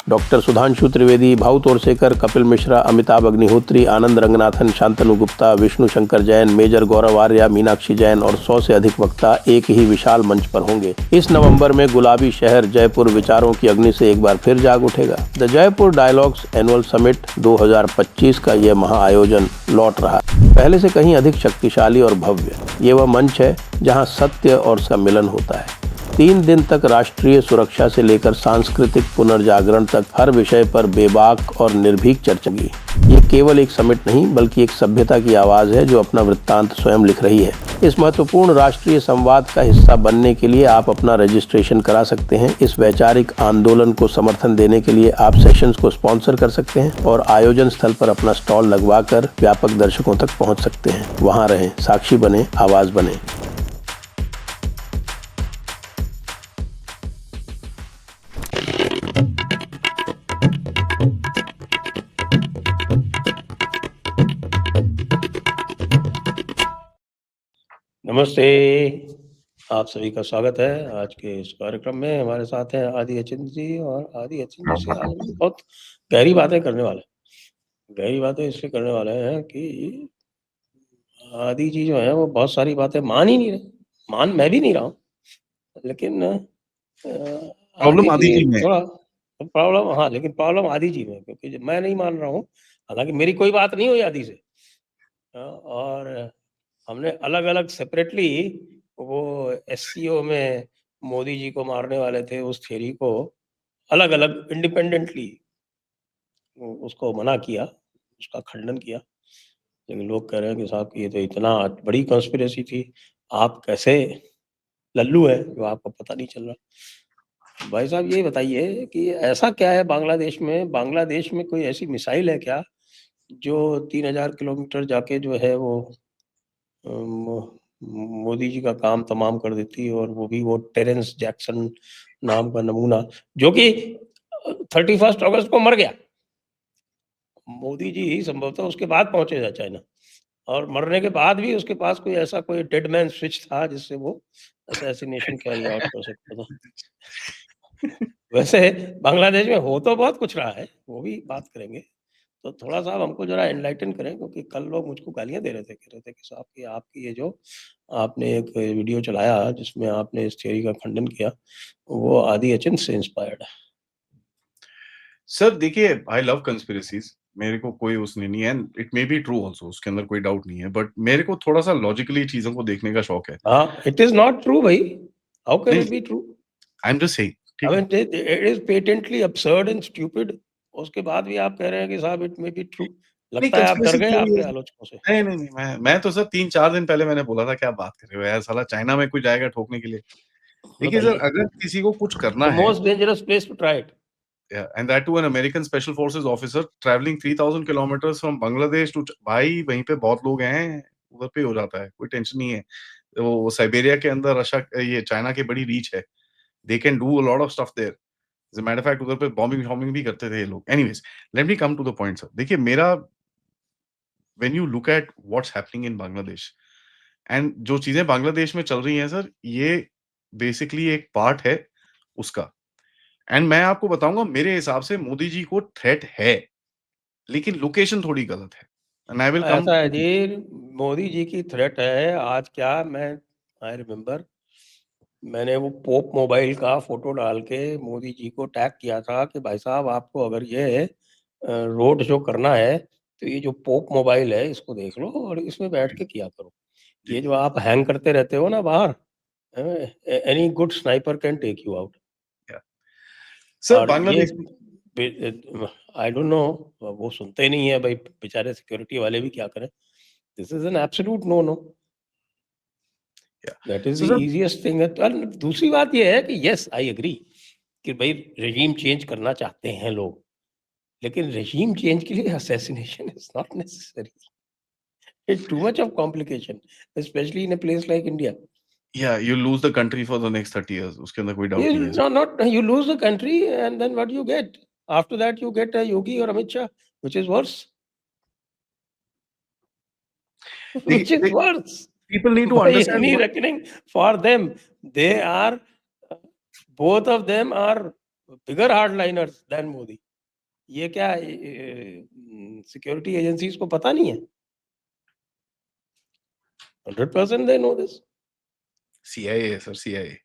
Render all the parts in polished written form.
Doctor Sudhanshu Trivedi, Bhau Torsekar, Kapil Mishra, Amitabh Agnihotri, आनंद Ranganathan, Shantanu Gupta, Vishnu Shankar Jain, major गौरव आर्या, मीनाक्षी जैन और 100 से अधिक वक्ता एक ही विशाल मंच पर होंगे। इस नवंबर में गुलाबी शहर जयपुर विचारों की अग्नि से एक बार फिर जाग उठेगा। The Jaipur dialogues annual summit 2025 का यह महाआयोजन लौट रहा है, पहले से कहीं अधिक शक्तिशाली और भव्य। ये वह मंच है जहां सत्य और उसका मिलन होता है। 3 दिन तक राष्ट्रीय सुरक्षा से लेकर सांस्कृतिक पुनर्जागरण तक हर विषय पर बेबाक और निर्भीक चर्चा की। ये केवल एक समिट नहीं बल्कि एक सभ्यता की आवाज़ है जो अपना वृत्तांत स्वयं लिख रही है। इस महत्वपूर्ण राष्ट्रीय संवाद का हिस्सा बनने के लिए आप अपना रजिस्ट्रेशन करा सकते हैं। इस वैचारिक आंदोलन को समर्थन देने के लिए आप सेशंस को स्पॉन्सर कर सकते हैं और आयोजन स्थल पर अपना स्टॉल लगवाकर व्यापक दर्शकों तक पहुंच सकते हैं। वहां रहें, साक्षी बने, आवाज़ बने। नमस्ते, आप सभी का स्वागत है आज के इस कार्यक्रम में। हमारे साथ हैं आदि अचिंत जी, और आदि अचिंत जी से आज हम बहुत गहरी बातें करने वाले हैं। गहरी बातें इसलिए करने वाले हैं कि आदि जी जो है वो बहुत सारी बातें मान ही नहीं रहे। मान मैं भी नहीं रहा हूँ, लेकिन प्रॉब्लम आदि आदि जी जी में है। थोड़ा प्रॉब्लम, हाँ, लेकिन प्रॉब्लम आदि जी में, क्योंकि मैं नहीं मान रहा हूँ। हालांकि मेरी कोई बात नहीं हुई आदि से, और हमने अलग-अलग सेपरेटली वो एससीओ में मोदी जी को मारने वाले थे, उस थ्योरी को अलग-अलग इंडिपेंडेंटली उसको मना किया, उसका खंडन किया। लेकिन लोग कह रहे हैं कि साहब ये तो इतना बड़ी कॉन्स्पिरेसी थी, आप कैसे लल्लू हैं जो आपको पता नहीं चल रहा। भाई साहब ये बताइए कि ऐसा क्या है बांग्लादेश में? बांग्लादेश में कोई ऐसी मिसाइल है क्या जो 3000 किलोमीटर जाके जो है वो मोदी जी का काम तमाम कर देती, और वो भी वो टेरेंस जैक्सन नाम का नमूना, जो कि 31 अगस्त को मर गया। मोदी जी संभवतः उसके बाद पहुंचे थे चाइना, और मरने के बाद भी उसके पास कोई ऐसा कोई डेड मैन स्विच था जिससे वो असैसिनेशन कैरी आउट कर सकता था। वैसे बांग्लादेश में हो तो बहुत कुछ रहा है, वो भी बात करेंगे। तो थोड़ा-सा आप हमको ज़रा एनलाइटन करें, क्योंकि कल लोग मुझको गालियाँ दे रहे थे, कह रहे थे कि साहब कि आपकी ये जो आपने एक वीडियो चलाया जिसमें आपने इस थ्योरी का खंडन किया, वो आदि अचिंत से इंस्पायर्ड है। सर देखिए, आई लव कंस्पिरेसीज़, मेरे को कोई उसने नहीं है, it may be true also, उसके अंदर कोई डाउट नहीं है, बट मेरे को थोड़ा-सा लॉजिकली चीज़ों को देखने का शौक है। हाँ, इट इज़ नॉट ट्रू भई, हाउ कैन नहीं, it be true? I am just saying, I ठीक है? Mean it is patently absurd and stupid. उसके बाद भी आप कह रहे हैं कि साहब इट मे बी ट्रू। नहीं, लगता है आप डर कंस्पिरेसी गए थ्योरी आपके है। आलोचकों से। नहीं, मैं तो सर 3-4 दिन पहले मैंने बोला था, क्या बात कर रहे हो यार, साला चाइना में कोई जाएगा ठोकने के लिए? देखिए सर, बताइए, अगर किसी को कुछ करना द है, most dangerous place to try it. And that too an American special forces officer travelling 3000 kilometres from Bangladesh to भाई, वहीं पे बहुत लोग हैं, उधर पे हो जाता है, कोई टेंशन नहीं है। वो साइबेरिया के अंदर रशिया ये चाइना की बड़ी रीच है। They can do a lot of stuff there. As a matter of fact उधर पे बॉम्बिंग-शॉम्बिंग भी करते थे ये लोग। Anyways, let me come to the point sir. देखिए मेरा when you look at what's happening in Bangladesh and जो चीज़ें बांग्लादेश में चल रही हैं सर, ये बेसिकली एक पार्ट है उसका। एंड मैं आपको बताऊँगा, मेरे हिसाब से मोदी जी को थ्रेट है, लेकिन लोकेशन थोड़ी गलत है। एंड आई विल कम ऐसा है टू जी, मोदी जी की थ्रेट है। आज क्या, मैं आई रिमेम्बर मैंने वो पोप मोबाइल का फ़ोटो डाल के मोदी जी को टैग किया था कि भाई साहब आपको अगर ये रोड शो करना है, तो ये जो पोप मोबाइल है इसको देख लो और इसमें बैठ के किया करो। जी, ये जो आप हैंग करते रहते हो ना बाहर, any good sniper can take you out. या सर और ये बांग्लादेश में आई डोंट नो, वो सुनते ही नहीं है भाई, बेचारे सिक्योरिटी वाले भी क्या करें। This is an absolute no no. या that is the so sir easiest thing. और दूसरी बात ये है कि येस आई एग्री कि भई रेज़ीम चेंज करना चाहते हैं लोग, लेकिन रेज़ीम चेंज के लिए assassination is not necessary. It's too much of complication, specially in a place like India. या you lose the country for the next 30 years, उसके अंदर कोई डाउट नहीं है You sir. not you lose the country, and then what you get? After that you get a Yogi or Amit Shah, which is worse. देखिए Which is they worse. People need to By understand any what reckoning for them, they are, both of them are bigger hardliners than Modi. ये क्या security agencies को पता नहीं है? 100% they know this. CIA है sir, CIA।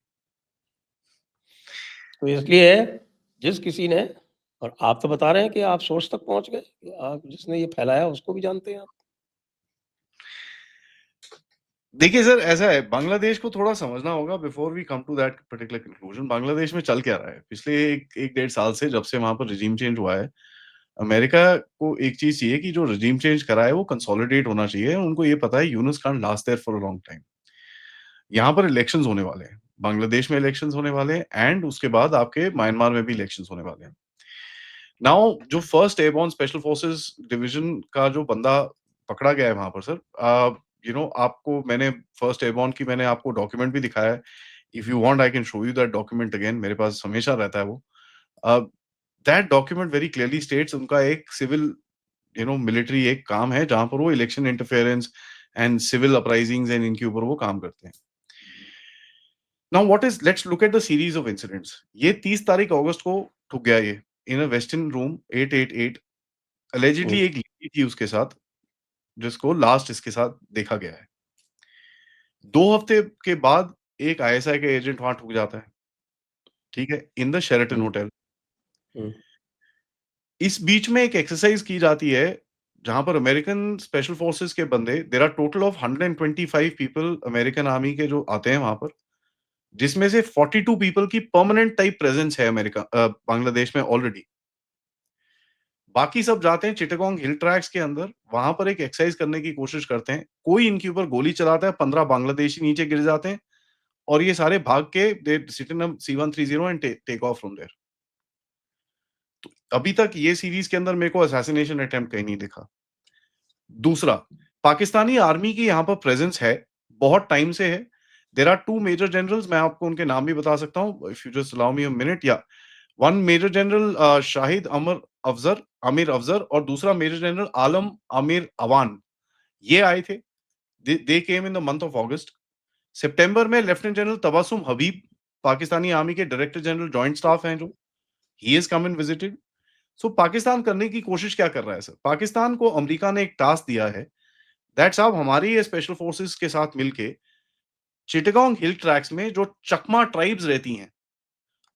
तो इसलिए जिस किसी ने, और आप तो बता रहे हैं कि आप सोर्स तक पहुंच गए, कि आप जिसने ये फैलाया उसको भी जानते हैं आप। देखिए सर, ऐसा है, बांग्लादेश को थोड़ा समझना होगा before we come to that particular conclusion. Bangladesh में चल क्या रहा है पिछले एक डेढ़ साल से, जब से वहां पर रिजीम चेंज हुआ है। अमेरिका को एक चीज चाहिए कि जो रिजीम चेंज करा है वो कंसोलिडेट होना चाहिए। उनको ये पता है Yunus can't last there for a long time. यहाँ पर इलेक्शंस होने वाले हैं, बांग्लादेश में इलेक्शंस होने वाले हैं, एंड उसके बाद आपके म्यांमार में भी इलेक्शंस होने वाले हैं। नाउ जो first airborne special forces division का जो बंदा पकड़ा गया है वहां पर सर, आपको मैंने फर्स्ट एयरबोर्न की मैंने आपको डॉक्यूमेंट भी दिखाया है। If you want I can show you that document again, मेरे पास हमेशा रहता है वो। That document very clearly states उनका एक सिविल मिलिट्री एक काम है जहां पर वो election interference and civil uprisings and इनके ऊपर वो काम करते हैं। Now what is, let's look at the series of incidents. ये 30 तारीख अगस्त को ठुक गया ये in a western room 888। Allegedly एक लड़की थी उसके साथ, जिसको लास्ट इसके साथ देखा गया है। 2 हफ्ते के बाद एक ISI का एजेंट वहां ठुक जाता है, ठीक है, इन द शेरेटन होटल। हम्म। इस बीच में एक एक्सरसाइज की जाती है जहां पर अमेरिकन स्पेशल फोर्सेस के बंदे, there are total of 125 people American army के जो आते हैं वहां पर, जिसमें से 42 पीपल की परमानेंट टाइप प्रेजेंस है बांग्लादेश में ऑलरेडी। बाकी सब जाते हैं चिटागोंग हिल ट्रैक्स के अंदर, वहां पर एक एक्सरसाइज करने की कोशिश करते हैं। कोई इनके ऊपर गोली चलाता है, 15 बांग्लादेशी नीचे गिर जाते हैं, और ये सारे भाग के they sit in a C-130 and take off from there. तो अभी तक ये सीरीज के अंदर मेरे को असैसिनेशन अटेम्प्ट कहीं नहीं दिखा। दूसरा, पाकिस्तानी आर्मी की यहाँ पर प्रेजेंस है, बहुत टाइम से है। देयर आर 2 मेजर जनरल्स, मैं आपको उनके नाम भी बता सकता हूँ if you just allow me a minute. या one major general Shahid Aamir Afzar, और दूसरा मेजर जनरल आलम आमिर अवान। ये आए थे, they came in the month of August. सितंबर में lieutenant general Tabassum Habib, Pakistani army के डायरेक्टर जनरल जॉइंट स्टाफ हैं, जो he is come and visited. So Pakistan करने की कोशिश क्या कर रहा है सर? पाकिस्तान को अमेरिका ने एक टास्क दिया है, दैट साहब हमारी ये स्पेशल फोर्सेस के साथ मिलके चिटगांग हिल ट्रैक्स में जो चकमा ट्राइब्स रहती हैं,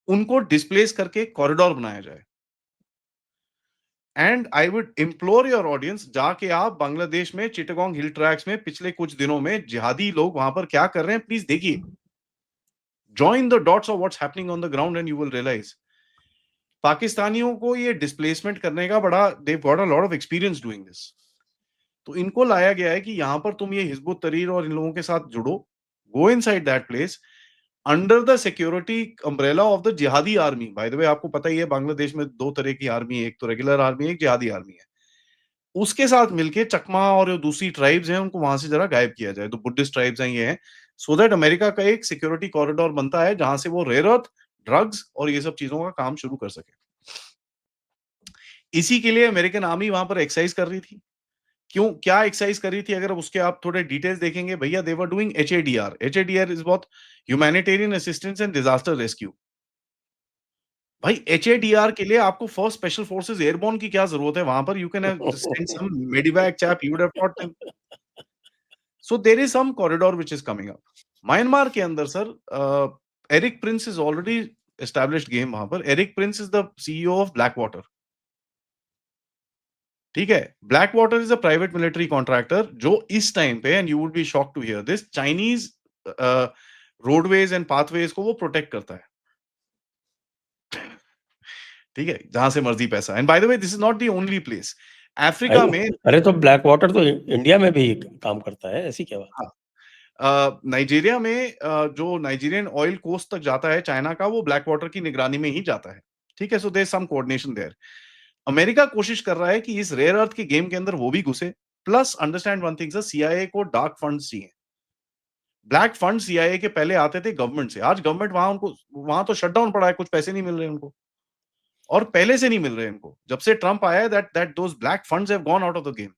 उनको डिस्प्लेस करके कॉरिडोर बनाया जाए। And I would implore your audience, जाके आप बांग्लादेश में चिटगांग हिल ट्रैक्स में पिछले कुछ दिनों में जिहादी लोग वहां पर क्या कर रहे हैं, प्लीज देखिए। Join the dots of what's happening on the ground and you will realise पाकिस्तानियों को ये डिस्प्लेसमेंट करने का बड़ा, they got a lot of experience doing this. तो इनको लाया गया है कि यहां पर तुम ये हिजबुत तरीर और इन लोगों के साथ जुड़ो, go inside that place under the security umbrella of the jihadi army. By the way आपको पता ही है बांग्लादेश में 2 तरह की आर्मी है, एक तो रेगुलर आर्मी है, एक जिहादी आर्मी है। उसके साथ मिलके चकमा और जो दूसरी ट्राइब्स हैं उनको वहां से जरा गायब किया जाए। तो बुद्धिस्ट ट्राइब्स हैं ये हैं, सो दैट अमेरिका का एक सिक्योरिटी कॉरिडोर बनता है जहां से वो रेयर अर्थ, ड्रग्स और ये सब चीजों का काम शुरू कर सके। इसी के लिए अमेरिकन आर्मी वहां पर एक्सरसाइज कर रही थी। क्यों, क्या एक्सरसाइज कर रही थी? अगर उसके आप थोड़े डिटेल्स देखेंगे भैया, they were doing HADR। HADR is बहुत humanitarian assistance and disaster rescue. भाई HADR के लिए आपको फर्स्ट स्पेशल फोर्सेस एयरबोर्न की क्या जरूरत है? वहां पर you can send some medevac chap, you would have taught them. So there is some corridor which is coming up. Myanmar के अंदर sir, Erik Prince is already established game वहां पर। Erik Prince is the CEO of Blackwater, ठीक है। Blackwater is a private military contractor जो इस time पे, and you would be shocked to hear this, Chinese roadways and pathways को वो protect करता है, ठीक है, जहां से मर्जी पैसा। And by the way this is not the only place. Africa में, अरे तो ब्लैक वाटर तो इंडिया में भी काम करता है, ऐसी क्या बात? हाँ, नाइजीरिया में जो नाइजीरियन ऑयल कोस्ट तक जाता है चाइना का, वो ब्लैक वाटर की निगरानी में ही जाता है, ठीक है। So there some coordination there. America कोशिश कर रहा है कि इस रेयर अर्थ के गेम के अंदर वो भी घुसे। Plus understand one thing sir, CIA को डार्क फंड्स चाहिए। ब्लैक फंड CIA के पहले आते थे गवर्नमेंट से, आज गवर्नमेंट वहां तो शटडाउन पड़ा है, कुछ पैसे नहीं मिल रहे उनको, और पहले से नहीं मिल रहे इनको। जब से ट्रंप आया है, that those black funds have gone out of the game.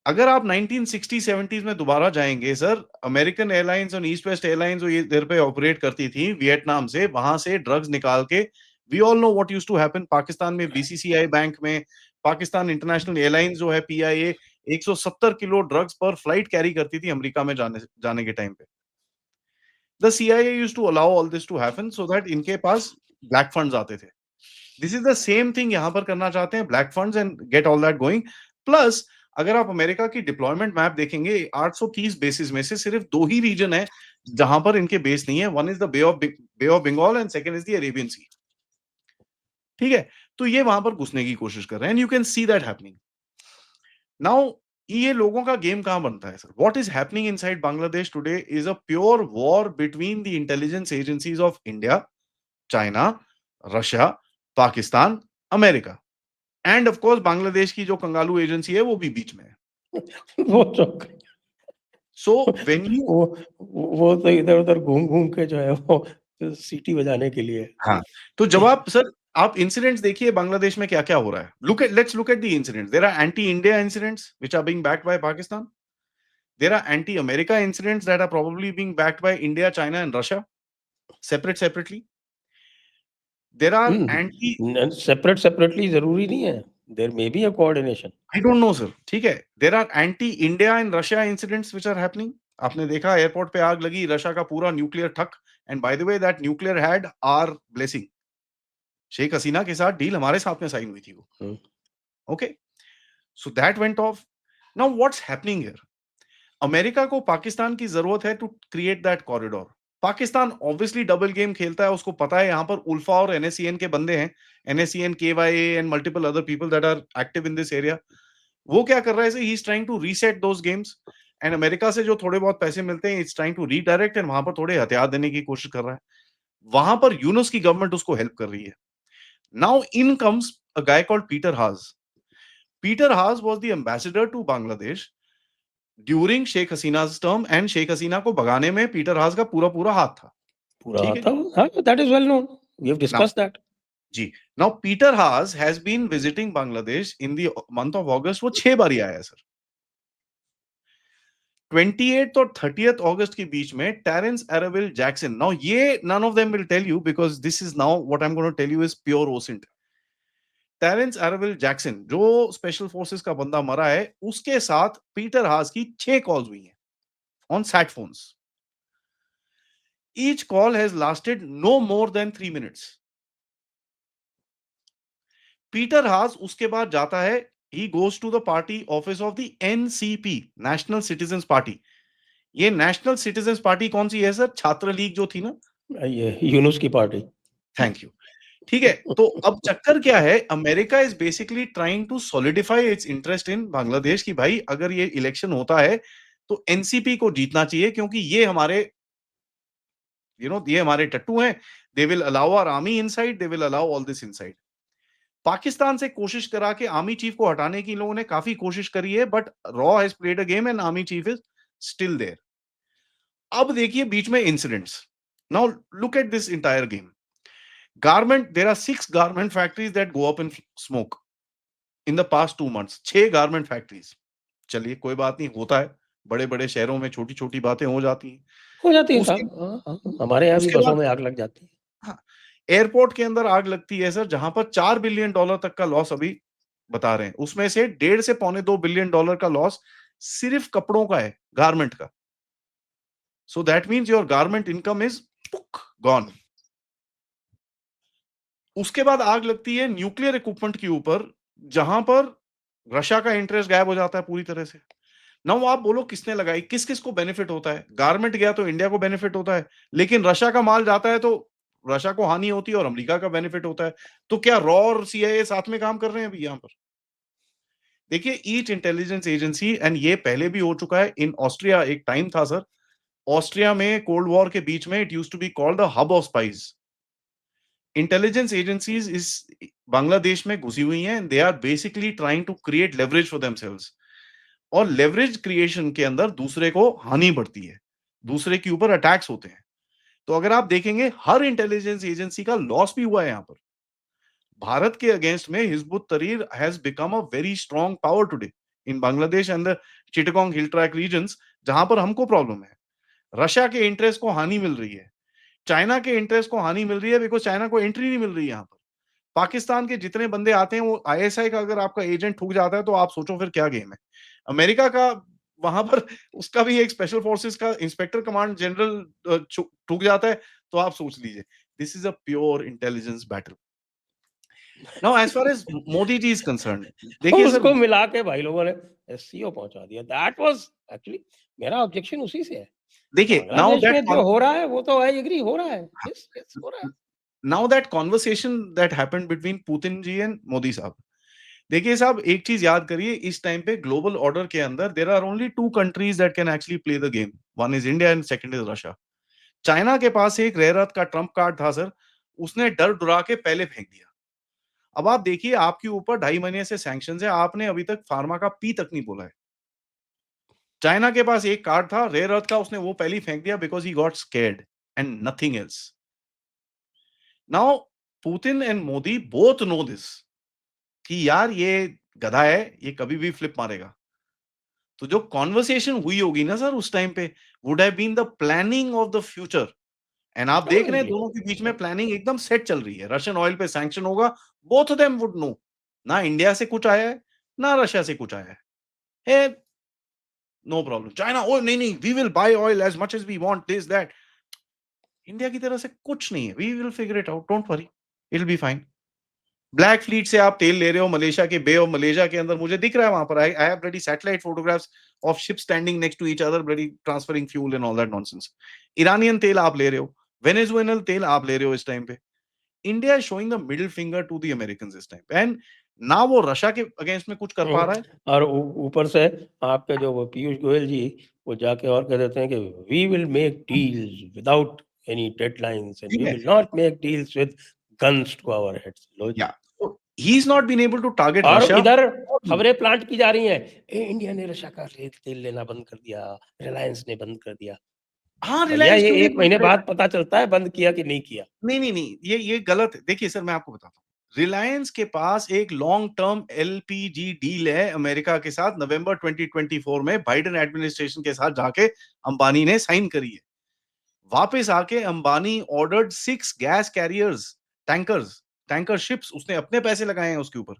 अगर आप 1960-70s में दोबारा जाएंगे सर, अमेरिकन एयरलाइंस और ईस्ट वेस्ट एयरलाइंस जो ये इधर पे ऑपरेट करती थी वियतनाम से, वहां से ड्रग्स निकाल के, we all know what used to happen Pakistan में, बीसीसीआई बैंक में, पाकिस्तान इंटरनेशनल एयरलाइंस जो है पीआईए, 170 किलो ड्रग्स पर फ्लाइट कैरी करती थी अमेरिका में जाने के टाइम पे। The CIA used to allow all this to happen so that इनके पास ब्लैक फंड्स आते थे। This is the same thing यहां पर करना चाहते हैं, black funds and get all that going. Plus अगर आप अमेरिका की डिप्लॉयमेंट मैप देखेंगे, 830 बेसिस में से सिर्फ 2 ही रीजन है जहां पर इनके बेस नहीं है। One is the Bay of Bengal and second is the Arabian Sea. ठीक है, तो ये वहां पर घुसने की कोशिश कर रहे हैं and you can see that happening now. ये लोगों का गेम कहां बनता है sir? What is happening inside Bangladesh today is a pure war between the intelligence agencies of India, China, Russia, Pakistan, America end of course Bangladesh की जो कंगालू एजेंसी है वो भी बीच में है। वो तो सो व्हेन यू वो तो इधर-उधर घूम-घूम के जो है वो सीटी बजाने के लिए। हाँ, तो जब आप सर आप इंसिडेंट्स देखिए बांग्लादेश में क्या-क्या हो रहा है। Let's look at the incidents. There are anti India incidents which are being backed by Pakistan. There are anti America incidents that are probably being backed by India, China and Russia separately. There are anti separately ज़रूरी नहीं है। There may be a coordination. I don't know sir, ठीक है। There are anti India and Russia incidents which are happening. आपने देखा airport पे आग लगी, रशिया का पूरा न्यूक्लियर ठक and by the way that nuclear had our blessing. Sheikh Hasina के साथ डील हमारे साथ में साइन हुई थी वो। Hmm. Okay, so that went off. Now what's happening here? America को पाकिस्तान की जरूरत है to create that corridor. Pakistan obviously double game खेलता है, उसको पता है यहां पर उल्फा और एनएससीएन के बंदे हैं, NSCN, KYA and multiple other people that are active in this area. वो क्या कर रहा है, he is trying to reset those games and America से जो थोड़े बहुत पैसे मिलते हैं it's trying to redirect and वहां पर थोड़े हथियार देने की कोशिश कर रहा है। वहां पर यूनुस की गवर्नमेंट उसको हेल्प कर रही है। Now in comes a guy called Peter Haas. Peter Haas was the ambassador to Bangladesh during Sheikh Hasina's term and Sheikh Hasina को भगाने में पीटर हाज का पूरा पूरा हाथ था। पूरा ठीक है आता जी। हाँ, that is well known. We have now discussed that. जी, now Peter Haas has been visiting Bangladesh in the month of August. वो 6 बार ही आया है सर। 28th और 30th अगस्त के बीच में टेरेंस अरेविल जैक्सन, नाउ ये none of them will tell you because this is now what I am gonna tell you is pure OSINT. Terrence Arvel Jackson जो special forces का बंदा मरा है, उसके साथ पीटर हास की 6 कॉल्स हुई हैं on sat phones. Each call has lasted no more than 3 minutes. Peter Haas उसके बाद जाता है, he goes to the party office of the NCP, national citizens party. ये नेशनल सिटीजंस पार्टी कौन सी है सर? छात्र लीग जो थी ना। ये यूनुस की पार्टी। Thank you. ठीक है, तो अब चक्कर क्या है, America is basically trying to solidify its interest in Bangladesh की भाई अगर ये इलेक्शन होता है तो एनसीपी को जीतना चाहिए क्योंकि ये हमारे ये हमारे टट्टू हैं। They will allow our army inside, they will allow all this inside. Pakistan से कोशिश करा के आर्मी चीफ को हटाने की इन लोगों ने काफी कोशिश करी है बट रॉ has played a game and army chief is still there. अब देखिए बीच में incidents. Now look at this entire game. Garment, there are 6 garment factories that go up in smoke in the past 2 months। 6 garment factories. चलिए कोई बात नहीं, होता है, बड़े बड़े शहरों में छोटी छोटी बातें हो जाती हैं। हो जाती है उसके साहब। हाँ, हाँ, हमारे यहाँ भी उसके बसों बाद में आग लग जाती है। हाँ, एयरपोर्ट के अंदर आग लगती है सर जहां पर $4 बिलियन तक का लॉस अभी बता रहे हैं। उसमें से 1.5 से पौने $2 बिलियन का लॉस सिर्फ कपड़ों का है, गारमेंट का। So that means your garment income is gone. उसके बाद आग लगती है न्यूक्लियर इक्विपमेंट के ऊपर जहां पर रशिया का इंटरेस्ट गायब हो जाता है पूरी तरह से। ना वो आप बोलो किसने लगाई, किस किस को बेनिफिट होता है? गारमेंट गया तो इंडिया को बेनिफिट होता है, लेकिन रशिया का माल जाता है तो रशिया को हानि होती है और अमेरिका का बेनिफिट होता है। तो क्या रॉ और सीआईए साथ में काम कर रहे हैं अभी यहां पर? देखिए ईच इंटेलिजेंस एजेंसी, एंड ये पहले भी हो चुका है इन ऑस्ट्रिया। एक टाइम था सर, ऑस्ट्रिया में कोल्ड वॉर के बीच में it used to be called the hub of spies. Intelligence agencies इस बांग्लादेश में घुसी हुई हैं, they are basically trying to create leverage for themselves. और लेवरेज क्रिएशन के अंदर दूसरे को हानि बढ़ती है, दूसरे के ऊपर अटैक्स होते हैं। तो अगर आप देखेंगे हर इंटेलिजेंस एजेंसी का लॉस भी हुआ है यहां पर। भारत के अगेंस्ट में Hizbut Tahrir has become a very strong power today in Bangladesh and the Chittagong hill track regions, जहां पर हमको प्रॉब्लम है। रशिया के इंटरेस्ट को हानि मिल रही है, चाइना के इंटरेस्ट को हानि मिल रही है, बिकॉज चाइना को एंट्री नहीं मिल रही है यहाँ पर। पाकिस्तान के जितने बंदे आते हैं, वो आईएसआई का अगर आपका एजेंट ठुक जाता है तो आप सोचो फिर क्या गेम है। अमेरिका का वहां पर उसका भी एक स्पेशल फोर्सेस का इंस्पेक्टर कमांड जनरल ठुक जाता है, तो आप सोच लीजिए, this is a pure intelligence battle. Now as far as Modi ji is concern, देखिए सर, उसको मिला के भाई लोगों ने एससीओ पहुंचा दिया। दैट वाज एक्चुअली मेरा ऑब्जेक्शन उसी से है। देखिए नाउ बांग्लादेश में जो हो रहा है वो तो आई एग्री हो रहा है। यस यस हो रहा है। Now that conversation that happened between Putin ji and Modi साहब, देखिए साहब, एक चीज याद करिए, इस टाइम पे ग्लोबल ऑर्डर के अंदर there are only two countries that can actually play the game, one is India and second is Russia. China के पास एक रेयर अर्थ का ट्रम्प कार्ड था सर, उसने डर डुरा के पहले फेंक दिया। अब आप देखिए, आपके ऊपर 2.5 महीने से सैंक्शंस है, आपने अभी तक फार्मा का पी तक नहीं बोला है। चाइना के पास एक कार्ड था रेयर अर्थ का, उसने वो पहले ही फेंक दिया because he got scared and nothing else. Now Putin and Modi both know this कि यार ये गधा है, ये कभी भी फ्लिप मारेगा। तो जो कॉन्वर्सेशन हुई होगी ना सर उस टाइम पे, would have been the planning of the future. And आप देख रहे हैं दोनों के बीच में प्लानिंग एकदम सेट चल रही है। रशियन ऑयल पे सैंक्शन होगा, both of them would know, ना इंडिया से कुछ आया है ना रशिया से कुछ आया है, नो प्रॉब्लम। चाइना, ओ नहीं नहीं, we will buy oil as much as we want, this that. India की तरफ से कुछ नहीं है, we will figure it out, don't worry, it will be fine. Black fleet से आप तेल ले रहे हो मलेशिया के बे ऑफ मलेशिया के अंदर, मुझे दिख रहा है वहां पर, I have bloody satellite photographs of ship standing next to each other, bloody transferring fuel and all that nonsense. Iranian तेल आप ले रहे हो, वेनेजुएलन तेल आप ले रहे हो इस टाइम पे। India is showing the middle finger to the Americans इस टाइम पे, एंड ना वो रशिया के अगेंस्ट में कुछ कर पा रहा है। और ऊपर से आपके जो वो पीयूष गोयल जी, वो जाके और कह देते हैं कि we will make deals without any deadlines and ठीक वी है, will not make deals with guns to our heads. लो जी। या he is not been able to target और रशिया। इधर खबरें प्लांट की जा रही हैं, इंडिया ने रशिया का तेल लेना बंद कर दिया, रिलायंस ने बंद कर दिया। हाँ, भैया रिलायंस ये क्यों नहीं 1 बंद महीने करेगा? बाद पता चलता है बंद किया कि नहीं किया। नहीं नहीं नहीं, ये गलत है। देखिए सर, मैं आपको बताता हूँ, रिलायंस के पास एक लॉन्ग टर्म एलपीजी डील है अमेरिका के साथ, नवंबर 2024 में बाइडेन एडमिनिस्ट्रेशन के साथ जाके अंबानी ने साइन करी है। वापस आके Ambani ordered 6 gas carriers, tanker ships, उसने अपने पैसे लगाए हैं उसके ऊपर।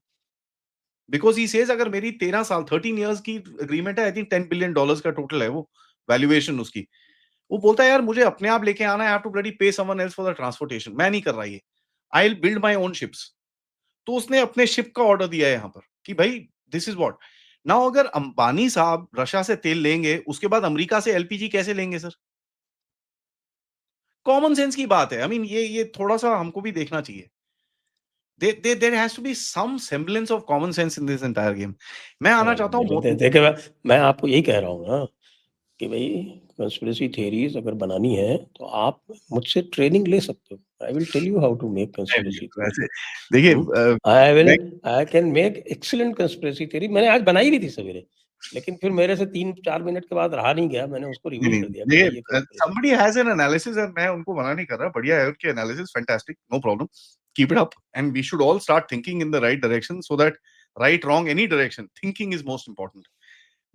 बिकॉज ही सेज अगर मेरी 13 साल 13 इयर्स की एग्रीमेंट है, आई थिंक $10 बिलियन का टोटल है वो वैल्यूएशन उसकी। वो बोलता है यार मुझे अपने आप लेके आना है, आई हैव टू ब्लडी पे someone else for the transportation, मैं नहीं कर रहा ये, I will build my own ships. तो उसने अपने शिप का ऑर्डर दिया है यहाँ पर कि भाई दिस इज व्हाट। नाउ अगर अंबानी साहब रशिया से तेल लेंगे, उसके बाद अमेरिका से एलपीजी कैसे लेंगे सर? कॉमन सेंस की बात है। आई मीन ये थोड़ा सा हमको भी देखना चाहिए। There has to be some semblance of common sense in this entire game. मैं आना चाहता हूँ देखिए मैं आपको यही कह रहा हूँ ना कि भाई कंस्पिरेसी थ्योरीज अगर बनानी है तो आप मुझसे ट्रेनिंग ले सकते हो। I will tell you how to make conspiracy वैसे देखिए, I can make excellent conspiracy theory. मैंने आज बनाई भी थी सवेरे, लेकिन फिर मेरे से 3-4 मिनट के बाद रहा नहीं गया, मैंने उसको नहीं, रिवील नहीं, कर दिया कि देखिए, भाई ये conspiracy. somebody has an analysis and मैं उनको मना नहीं कर रहा, बढ़िया है उनकी analysis, fantastic, no problem, keep it up, and we should all start thinking in the right direction, so that right wrong any direction, thinking is most important.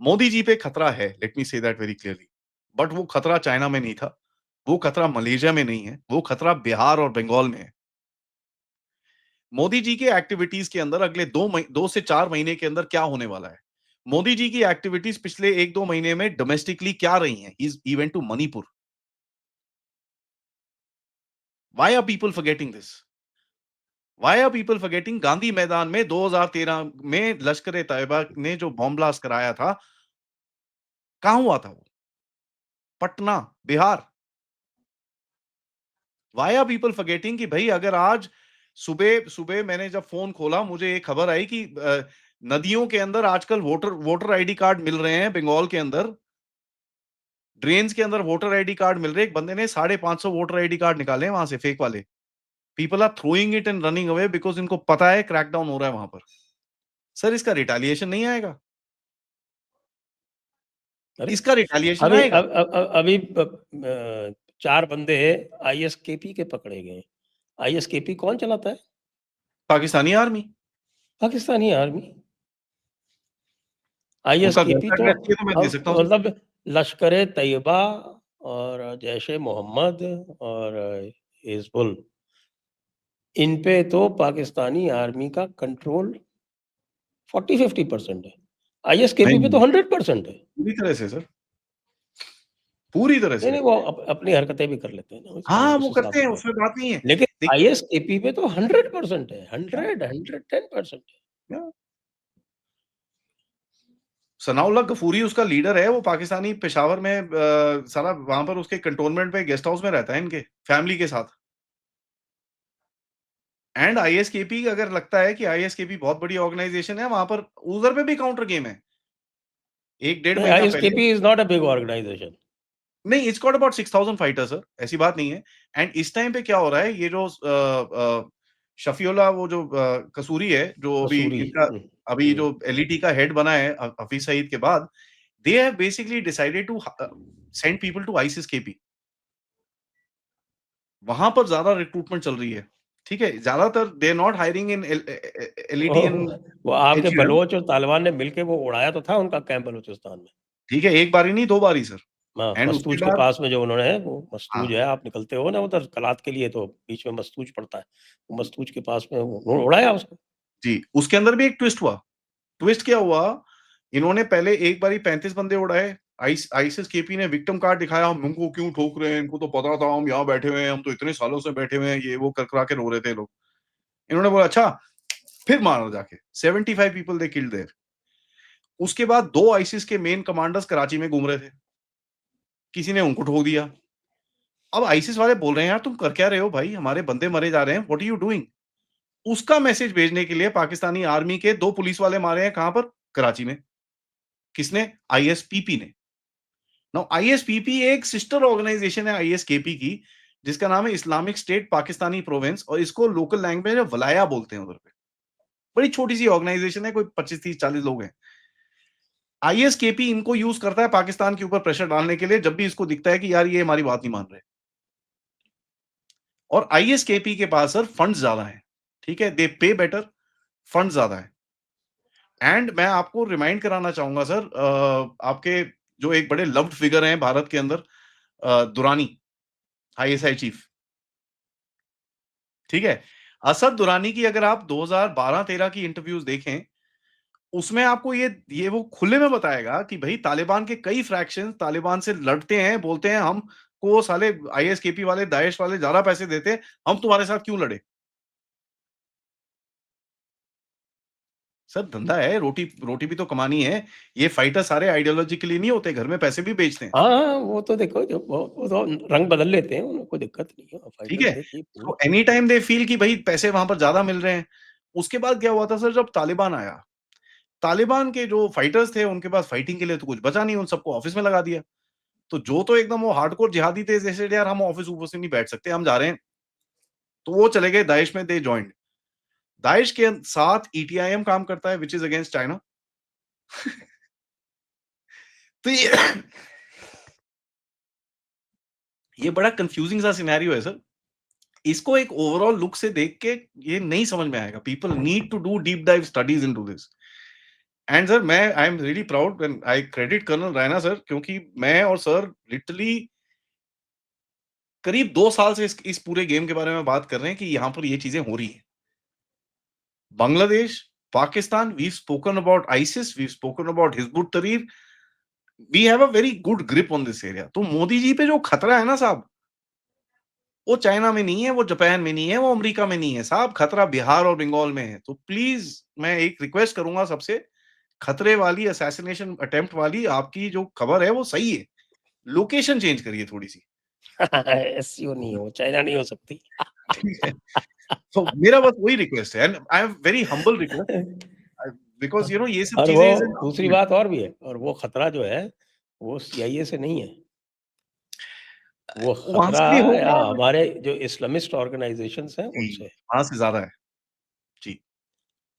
Modi ji पे खतरा है, let me say that very clearly, but वो खतरा China में नहीं था, वो खतरा मलेशिया में नहीं है, वो खतरा बिहार और बंगाल में है। मोदी जी की एक्टिविटीज के अंदर अगले 2 से 4 महीने के अंदर क्या होने वाला है? मोदी जी की एक्टिविटीज पिछले 1-2 महीने में डोमेस्टिकली क्या रही हैं? He went to Manipur. Why are people forgetting this? Why are people forgetting Gandhi Maidan में 2013 में लश्कर-ए-तैयबा ने जो बॉम्ब ब्लास्ट कराया था, कहां हुआ था वो? Patna, Bihar. Why are people forgetting कि भाई अगर आज सुबह सुबह मैंने जब फोन खोला, मुझे एक खबर आई कि नदियों के अंदर आजकल वोटर आईडी कार्ड मिल रहे हैं बंगाल के अंदर। ड्रेन्स के अंदर वोटर आईडी कार्ड मिल रहे हैं। एक बंदे ने 550 वोटर आईडी कार्ड निकाले हैं वहां से, फेक वाले। People are throwing it and running away because इनको पता है क्रैकडाउन हो रहा है वहां पर। सर इसका रिटेलिएशन नहीं आएगा? अरे इसका रिटेलिएशन अभी आएगा? अभी 4 बंदे आईएसकेपी के पकड़े गए। आईएसकेपी कौन चलाता है? पाकिस्तानी आर्मी। पाकिस्तानी आर्मी। उनका आईएसकेपी घर का तो एड्रेस चाहिए तो मैं दे सकता हूँ सर। मतलब लश्कर तैयबा और जैश ए मोहम्मद और हिजबुल, इन पे तो पाकिस्तानी आर्मी का कंट्रोल 40-50% है। आईएसकेपी पे तो नहीं, 100% है। पूरी तरह से सर, पूरी तरह नहीं, से। नहीं, वो अपनी हरकतें भी कर लेते हैं ना, हाँ, उस वो हिसाब करते से हैं, बात उसमें है। बात नहीं है। लेकिन देखिए आईएसकेपी पे तो 100% है, हाँ, 110% है। हाँ। सनाउल्लाह गफूरी उसका लीडर है, वो पाकिस्तानी पेशावर में सारा वहाँ पर उसके कैंटोनमेंट में गेस्ट हाउस में रहता है इनके, फैमिली के साथ। एंड आईएसकेपी अगर लगता है कि आईएसकेपी बहुत बड़ी ऑर्गेनाइजेशन है, वहाँ पर उधर पे भी काउंटर गेम है। 1 डेढ़ नहीं, महीना पहले ISKP is not a big organization. नहीं, it's got about 6000 fighters sir, ऐसी बात नहीं है। एंड इस टाइम पे क्या हो रहा है, ये जो शफीउल्लाह वो जो कसूरी है, जो अभी कसूरी। इनका अभी जो एलईटी का हेड बना है हफीज सईद के बाद, they have basically decided to send people to ISIS KP. वहां पर ज्यादा रिक्रूटमेंट चल रही है, ठीक है? ज्यादातर they are not hiring in LET and वो आपके एचक्यूएम। बलोच और तालिबान ने मिलके वो उड़ाया तो था उनका कैंप बलूचिस्तान में। ठीक है, एक बारी नहीं 2 बारी सर। हाँ, एंड उसके मस्तूज के बाद पास में जो उन्होंने वो मस्तूज हाँ, है, आप निकलते हो ना उधर कलात के लिए तो बीच में मस्तूज पड़ता है। वो मस्तूज के पास में उन्होंने उड़ाया उसको। जी, उसके अंदर भी एक ट्विस्ट हुआ। ट्विस्ट क्या हुआ, इन्होंने पहले एक बारी 35 बंदे उड़ाए, आईसिस केपी ने विक्टिम कार्ड दिखाया, हम हमको क्यों ठोक रहे हैं, इनको तो पता था हम यहाँ बैठे हुए हैं, हम तो इतने सालों से बैठे हुए हैं, ये वो कर करा के रो रहे थे लोग। इन्होंने बोला अच्छा, फिर मारो जाके। 75 पीपल दे किल्ड देयर। उसके बाद 2 आईसिस के मेन कमांडर्स कराची में घूम रहे थे, किसी ने उनको ठोक दिया। अब आईसिस वाले बोल रहे हैं यार तुम कर क्या रहे हो भाई, हमारे बंदे मरे जा रहे हैं, व्हाट आर यू डूइंग? उसका मैसेज भेजने के लिए पाकिस्तानी आर्मी के 2 पुलिस वाले मारे हैं, कहां पर? कराची में। किसने? आईएसपीपी ने। नाउ आईएसपीपी एक सिस्टर ऑर्गेनाइजेशन है आईएसकेपी की, जिसका नाम है इस्लामिक स्टेट पाकिस्तानी प्रोविंस, और इसको लोकल लैंग्वेज में वलाया बोलते हैं उधर पे। बड़ी छोटी सी ऑर्गेनाइजेशन है, कोई 25 30 40 लोग हैं। आईएसकेपी इनको यूज करता है पाकिस्तान के ऊपर प्रेशर डालने के लिए, जब भी इसको दिखता है कि यार ये हमारी बात नहीं मान रहे। और आईएसकेपी के पास सर फंड्स ज्यादा हैं, ठीक है? दे पे बेटर, फंड ज्यादा है। एंड मैं आपको रिमाइंड कराना चाहूंगा सर, आपके जो एक बड़े लव्ड फिगर हैं भारत के अंदर, दुरानी, आईएसआई चीफ, ठीक है? असद दुरानी की अगर आप 2012-13 की इंटरव्यूज देखें, उसमें आपको ये वो खुले में बताएगा कि भाई तालिबान के कई फ्रैक्शंस तालिबान से लड़ते हैं, बोलते हैं हमको साले आईएसकेपी वाले, दाइश वाले ज्यादा पैसे देते हैं, हम तुम्हारे साथ क्यों लड़े? सर धंधा है, रोटी रोटी भी तो कमानी है। ये फाइटर सारे आइडियोलॉजी के लिए नहीं होते, घर में पैसे भी बेचते हैं, हाँ, हाँ, वो तो देखो जो वो तो रंग बदल लेते हैं, उन्हें कोई दिक्कत नहीं है। ठीक फाइटर है? देखिए पूरे। तो एनी टाइम दे फील कि भाई पैसे वहां पर ज्यादा मिल रहे हैं। उसके बाद क्या हुआ था सर, जब तालिबान आया, तालिबान के जो फाइटर्स थे उनके पास फाइटिंग के लिए तो कुछ बचा नहीं, उन सबको ऑफिस में लगा दिया। तो जो तो एकदम वो हार्डकोर जिहादी थे, जैसे यार हम ऑफिस ऊफिस में नहीं बैठ सकते, हम जा रहे हैं, तो वो चले गए दाइश में, दे जॉइंड। दाइश के साथ ईटीआईएम काम करता है, विच इज अगेंस्ट चाइना। तो ये बड़ा कंफ्यूजिंग सा सिनेरियो है सर। इसको एक ओवरऑल लुक से देख के ये नहीं समझ में आएगा। People need to do deep dive studies into this. And sir मैं I am really proud when I credit colonel Raina sir, क्योंकि मैं और सर लिटरली करीब 2 साल से इस पूरे गेम के बारे में बात कर रहे हैं कि यहाँ पर ये चीजें हो रही हैं। Bangladesh, Pakistan, we spoken about ISIS, we spoken about Hizbut Tahrir, we have a very good grip on this area. तो मोदी जी पे जो खतरा है ना साहब, वो चाइना में नहीं है, वो जापान में नहीं है, वो अमेरिका में नहीं है साहब, खतरा बिहार और बंगाल में है। तो प्लीज मैं एक रिक्वेस्ट करूंगा सबसे, खतरे वाली, असैसिनेशन अटेम्प्ट वाली आपकी जो खबर है वो सही है, लोकेशन चेंज करिए थोड़ी सी। एससीओ नहीं हो, चाइना नहीं हो सकती। ठीक है? तो मेरा बस वही रिक्वेस्ट है, and I am very humble request, because you know ये सब और वो चीजें इज दूसरी बात और भी है, और वो खतरा जो है वो सीआईए से नहीं है। वो वहां खतरा से भी या होगा। हमारे जो इस्लामिस्ट ऑर्गेनाइजेशंस हैं जी, उनसे है। वहां से ज्यादा है। जी।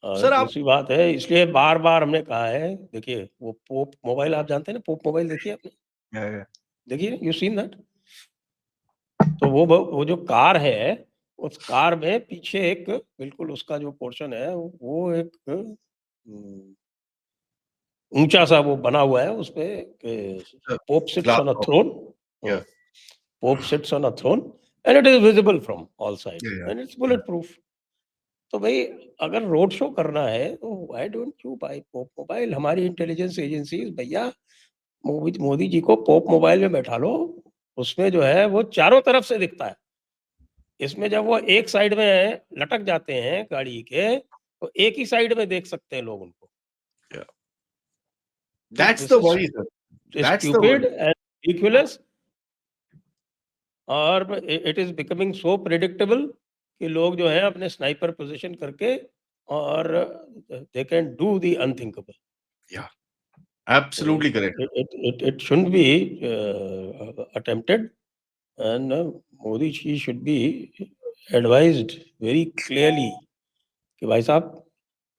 और सर आप दूसरी बात है, इसलिए बार-बार हमने कहा है, देखिए वो पोप मोबाइल आप जानते हैं ना, पोप मोबाइल देखी है आपने? अ, देखिए, यू सीन दैट? तो वो जो कार है, उस कार में पीछे एक बिल्कुल उसका जो पोर्शन है वो एक ऊंचा सा वो बना हुआ है उसपे pope sits glass on a top. Throne, Yeah. Pope sits on a throne and it is visible from all side Yeah, yeah. And it's bullet proof. तो भाई अगर रोड शो करना है तो why don't you buy pope mobile? हमारी intelligence agencies भैया मोदी जी को pope mobile में बैठा लो, उसमें जो है वो चारों तरफ से दिखता है। इसमें जब वो एक साइड में लटक जाते हैं गाड़ी के, तो एक ही साइड में देख सकते हैं लोग उनको। Yeah. तो That's this the is worry, sir. That's the stupid worry. And ridiculous और it is becoming so predictable कि लोग जो है अपने स्नाइपर पोजीशन करके और दे can do the unthinkable. Yeah. Absolutely correct. It shouldn't be attempted, and Modi ji should be advised very clearly कि भाई साहब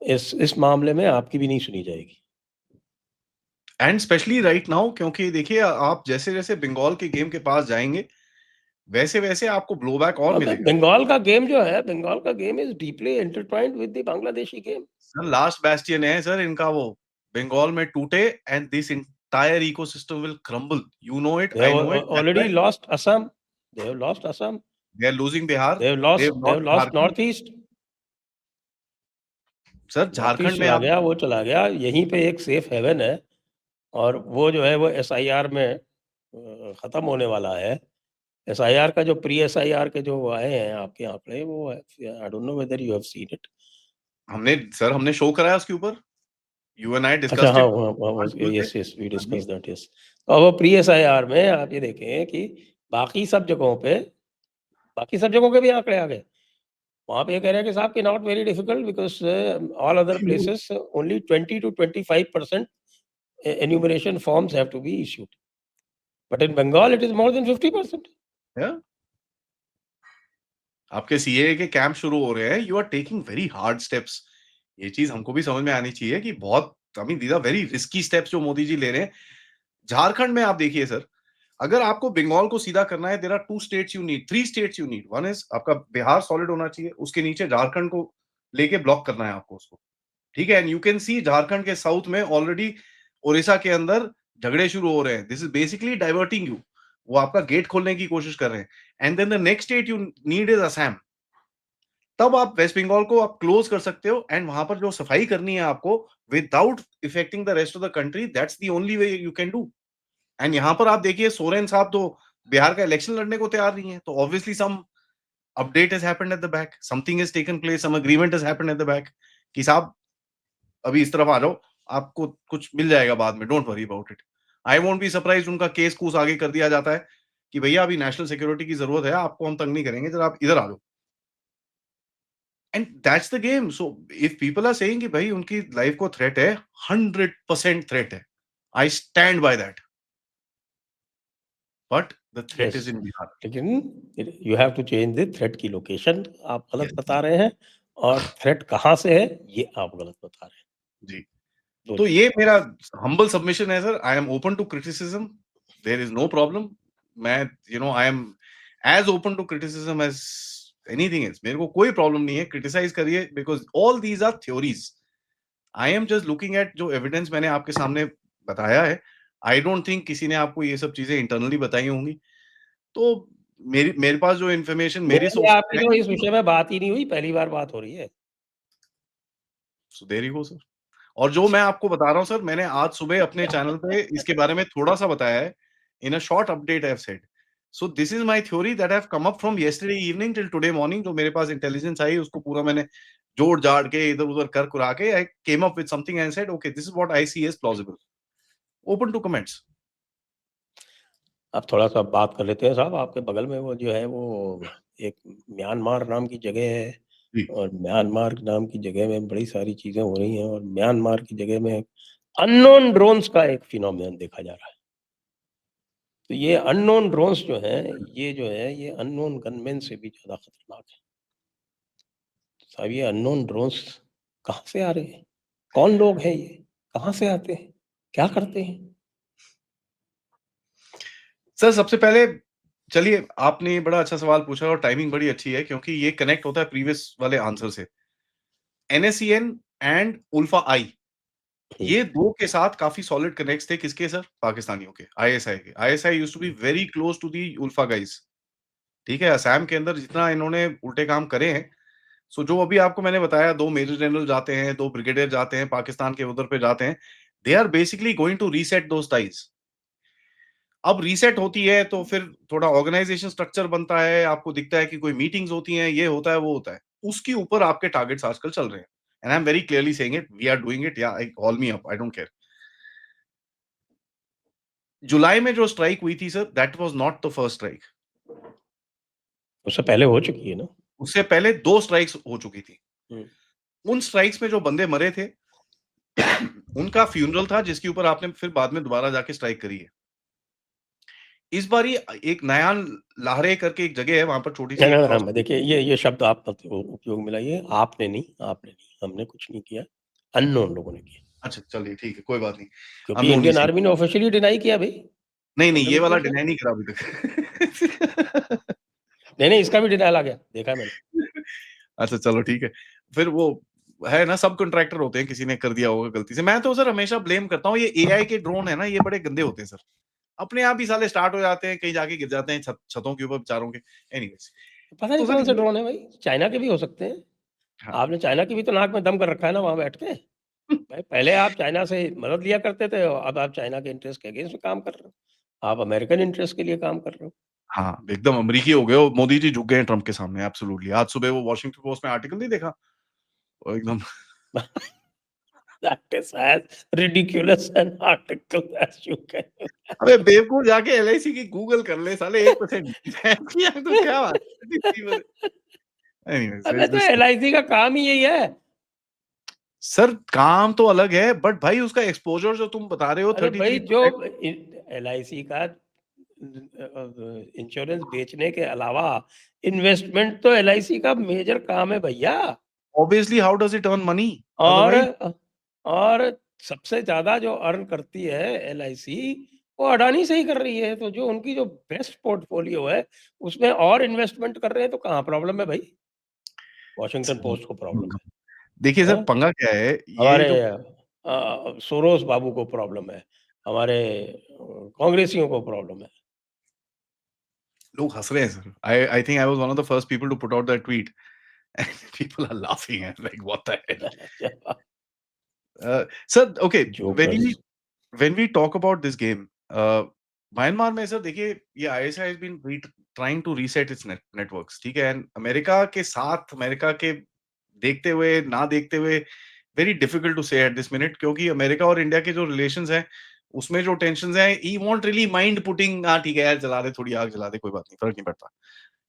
इस मामले में आपकी भी नहीं सुनी जाएगी। एंड स्पेशली राइट नाउ, क्योंकि देखिए आप जैसे जैसे बंगाल के गेम के पास जाएंगे वैसे वैसे आपको ब्लो बैक और मिलेगा। बंगाल का गेम जो है, बंगाल का game is deeply intertwined with the Bangladeshi game. Sir last bastion है सर इनका, वो बंगाल में टूटे and this entire ecosystem will crumble. You know it, They I have know it, that's already why lost Assam. They have lost Assam. They are losing Bihar, They have they lost. Have They lost have lost Jharkhand. Northeast. Sir north Jharkhand east में चला आप गया, वो चला गया। यहीं पे एक सेफ हेवन है और वो जो है वो एसआईआर में खत्म होने वाला है। एसआईआर का जो प्री एसआईआर के जो आए हैं आपके आंकड़े, वो आई don't know whether you have seen it. हमने शो कराया उसके ऊपर, यू एंड आई अच्छा, डिस्कस्ड हाँ, इट हाँ, on Tuesday. Yes yes we हाँ जी। Discuss that, yes. तो अब वो प्री एसआईआर में आप ये देखें कि बाकी सब जगहों पे, बाकी सब जगहों के भी आंकड़े आ गए। वहाँ पे ये कह रहे हैं कि साहब कि not very difficult because all other places only 20 to 25% enumeration forms have to be issued. But in Bengal it is more than 50%. Yeah. आपके सीए के कैंप शुरू हो रहे हैं, you are taking very hard steps. ये चीज हमको भी समझ में आनी चाहिए कि बहुत, I mean these are very risky steps जो मोदी जी ले रहे हैं। झारखंड में आप देखिए सर, अगर आपको बंगाल को सीधा करना है, there are 2 states you need, 3 states you need. One is आपका बिहार सॉलिड होना चाहिए, उसके नीचे झारखंड को लेके ब्लॉक करना है आपको उसको। ठीक है, and you can see Jharkhand के साउथ में ऑलरेडी ओडिशा के अंदर झगड़े शुरू हो रहे हैं। This is basically diverting you. वो आपका गेट खोलने की कोशिश कर रहे हैं। And then the next state you need is Assam. तब आप वेस्ट बंगाल को आप क्लोज कर सकते हो एंड वहां पर जो सफाई करनी है आपको without affecting the rest of the country, that's the only way you can do. And यहाँ पर आप देखिए सोरेन साहब तो बिहार का इलेक्शन लड़ने को तैयार नहीं है, तो obviously some update has happened at the back, something has taken place, some agreement has happened at the back कि साहब अभी इस तरफ आ जाओ, आपको कुछ मिल जाएगा बाद में, don't worry about it. I won't be surprise उनका केस कूस आगे कर दिया जाता है कि भैया अभी नेशनल सिक्योरिटी की जरूरत है, आपको हम तंग नहीं करेंगे, जरा आप इधर आ जाओ। And that's the game. So if people are saying कि भाई उनकी लाइफ को थ्रेट है, 100% थ्रेट है, I stand by that, but the threat Yes. Is in Bihar. लेकिन you have to change the threat की location. आप गलत Yes. बता रहे हैं और थ्रेट कहाँ से है ये आप गलत बता रहे हैं। जी, दो तो चीज़। ये मेरा हम्बल सबमिशन है sir. I am open to criticism, there is no problem. मैं I am as open to criticism as anything else. मेरे को कोई प्रॉब्लम नहीं है, क्रिटिसाइज करिए, because all these are theories. I am just looking at जो evidence मैंने आपके सामने बताया है। आई डोंट थिंक किसी ने आपको ये सब चीजें इंटरनली बताई होंगी। तो मेरे मेरे पास जो इन्फॉर्मेशन मेरे नहीं, सोर्स आपकी तो इस विषय में बात ही नहीं हुई, पहली बार बात हो रही है। So there you go sir. और जो मैं आपको बता रहा हूँ सर, मैंने आज सुबह अपने चैनल पे इसके बारे में थोड़ा सा बताया है। In a short update I have said, so this is my theory that I have come up from yesterday evening till today morning. जो मेरे पास इंटेलिजेंस आई उसको पूरा मैंने जोड़ जाड़ के इधर उधर कर कुरा के I came up with something and said okay this is what I see as plausible. Open to comments. अब थोड़ा-सा बात कर लेते हैं साहब, आपके बगल में वो जो है वो एक म्यांमार नाम की जगह है जी। और म्यांमार नाम की जगह में बड़ी सारी चीज़ें हो रही हैं और म्यांमार की जगह में अननोन ड्रोन्स का एक फिनोमेनन देखा जा रहा है। तो ये अननोन ड्रोन्स जो हैं, ये जो है ये अननोन गनमैन से भी ज़्यादा खतरनाक है। साहब ये अननोन ड्रोन्स कहाँ से आ रहे हैं? कौन लोग हैं ये? कहाँ से आते हैं? क्या करते हैं? सर सबसे पहले चलिए, आपने बड़ा अच्छा सवाल पूछा और टाइमिंग बड़ी अच्छी है क्योंकि ये कनेक्ट होता है प्रीवियस वाले आंसर से। एनएससीएन एंड उल्फा आई ये 2 के साथ काफ़ी सॉलिड कनेक्ट्स थे किसके सर? पाकिस्तानियों के, आईएसआई के। ISI used to be very close to the ULFA guys. ठीक है? असम के अंदर जितना इन्होंने उल्टे काम करे हैं, सो जो अभी आपको मैंने बताया 2 मेजर जनरल जाते हैं, 2 ब्रिगेडियर जाते हैं, पाकिस्तान के उधर पे जाते हैं, they are basically going to reset those ties. अब रीसेट होती है तो फिर थोड़ा ऑर्गेनाइजेशन स्ट्रक्चर बनता है, आपको दिखता है कि कोई मीटिंग्स होती हैं, ये होता है, वो होता है। उसके ऊपर आपके टारगेट्स आजकल चल रहे हैं। And I am very clearly saying it, we are doing it, या call me up, I don't care. जुलाई में जो स्ट्राइक हुई थी sir, that was not the first strike. उससे पहले हो चुकी है ना? उससे पहले 2 स्ट्राइक्स हो चुकी थी। हुँ। उन स्ट्राइक्स में जो बंदे मरे थे, उनका फ्यूनरल था जिसके ऊपर आपने फिर बाद में दोबारा जाके स्ट्राइक करी है। इस बारी एक नया लाहरे करके एक जगह है, वहाँ पर छोटी-सी एक क्रॉस। देखिए ये शब्द आप मत उपयोग में लाइए। आपने नहीं, हमने कुछ नहीं किया, अननोन लोगों ने किया। अच्छा, चलिए ठीक है, कोई बात नहीं। क्योंकि अननोनली इंडियन सही। आर्मी ने ऑफिशियली डिनाई किया भई। नहीं, नहीं, हमने ये कुछ वाला नहीं किया। डिनाई नहीं करा अभी तक। नहीं, इसका भी डिनायल आ गया, देखा मैंने। अच्छा, चलो ठीक है। फिर वो है ना, सब कॉन्ट्रैक्टर होते हैं, किसी ने कर दिया होगा गलती से। मैं तो सर हमेशा ब्लेम करता हूँ, ये एआई के ड्रोन है ना, ये बड़े गंदे होते हैं सर। अपने आप ही साले स्टार्ट हो जाते हैं, कहीं जाके गिर जाते हैं छतों के ऊपर बेचारों के। एनीवेज़, पता तो नहीं सर कौन से ये, ड्रोन है भाई, चाइना के भी हो सकते हैं। हाँ। आपने चाइना की भी तो नाक में दम कर रखा है ना वहाँ बैठ के। भाई पहले आप चाइना से मदद लिया करते थे, और अब आप चाइना के इंटरेस्ट के अगेंस्ट में काम कर रहे हो। आप अमेरिकन इंटरेस्ट के लिए काम कर रहे हो। हाँ, एकदम अमरीकी हो गए हो, मोदी जी झुक गए हैं ट्रम्प के सामने, एब्सोल्यूटली। आज सुबह वो वॉशिंगटन पोस्ट में आर्टिकल नहीं देखा? वो एकदम that is as ridiculous an article as you can. अबे बेवकूफ, जाके एलआईसी की गूगल कर ले साले, 1% किया तो क्या बात है? एनीवेज़, अबे इट्स तो दिस। एलआईसी का काम ही यही है। सर काम तो अलग है, बट भाई उसका एक्सपोज़र जो तुम बता रहे हो अरे भाई जो 33%। एलआईसी का इंश्योरेंस बेचने के अलावा इन्वेस्टमेंट तो एलआईसी का मेजर काम है भैया। Obviously how does it earn money? और अदरवाइज़ और सबसे ज़्यादा जो अर्न करती है एलआईसी, वो अडानी से ही कर रही है। तो जो उनकी जो बेस्ट पोर्टफोलियो है, उसमें और इन्वेस्टमेंट कर रहे हैं, तो कहाँ प्रॉब्लम है भाई? वॉशिंगटन पोस्ट को प्रॉब्लम देखिए है। सर, पंगा क्या है, ये हमारे जो सोरोस बाबू को प्रॉब्लम है, हमारे कांग्रेसियों को प्रॉब्लम है। लोग हँस रहे हैं sir. I think I was one of the first people to put out that tweet and people are laughing at like what the hell? Sir okay, when we jokers. When we talk about this game, Myanmar में sir देखिए, ये ISI has been trying to reset its networks, ठीक है? And America के साथ, America के देखते हुए, ना देखते हुए, वेरी डिफिकल्ट टू से एट दिस मिनट, क्योंकि अमेरिका और इंडिया के जो रिलेशंस हैं, उसमें जो टेंशन्स हैं, he won't really mind putting, हाँ ठीक है यार, जला दे, थोड़ी आग जला दे, कोई बात नहीं, फर्क नहीं पड़ता।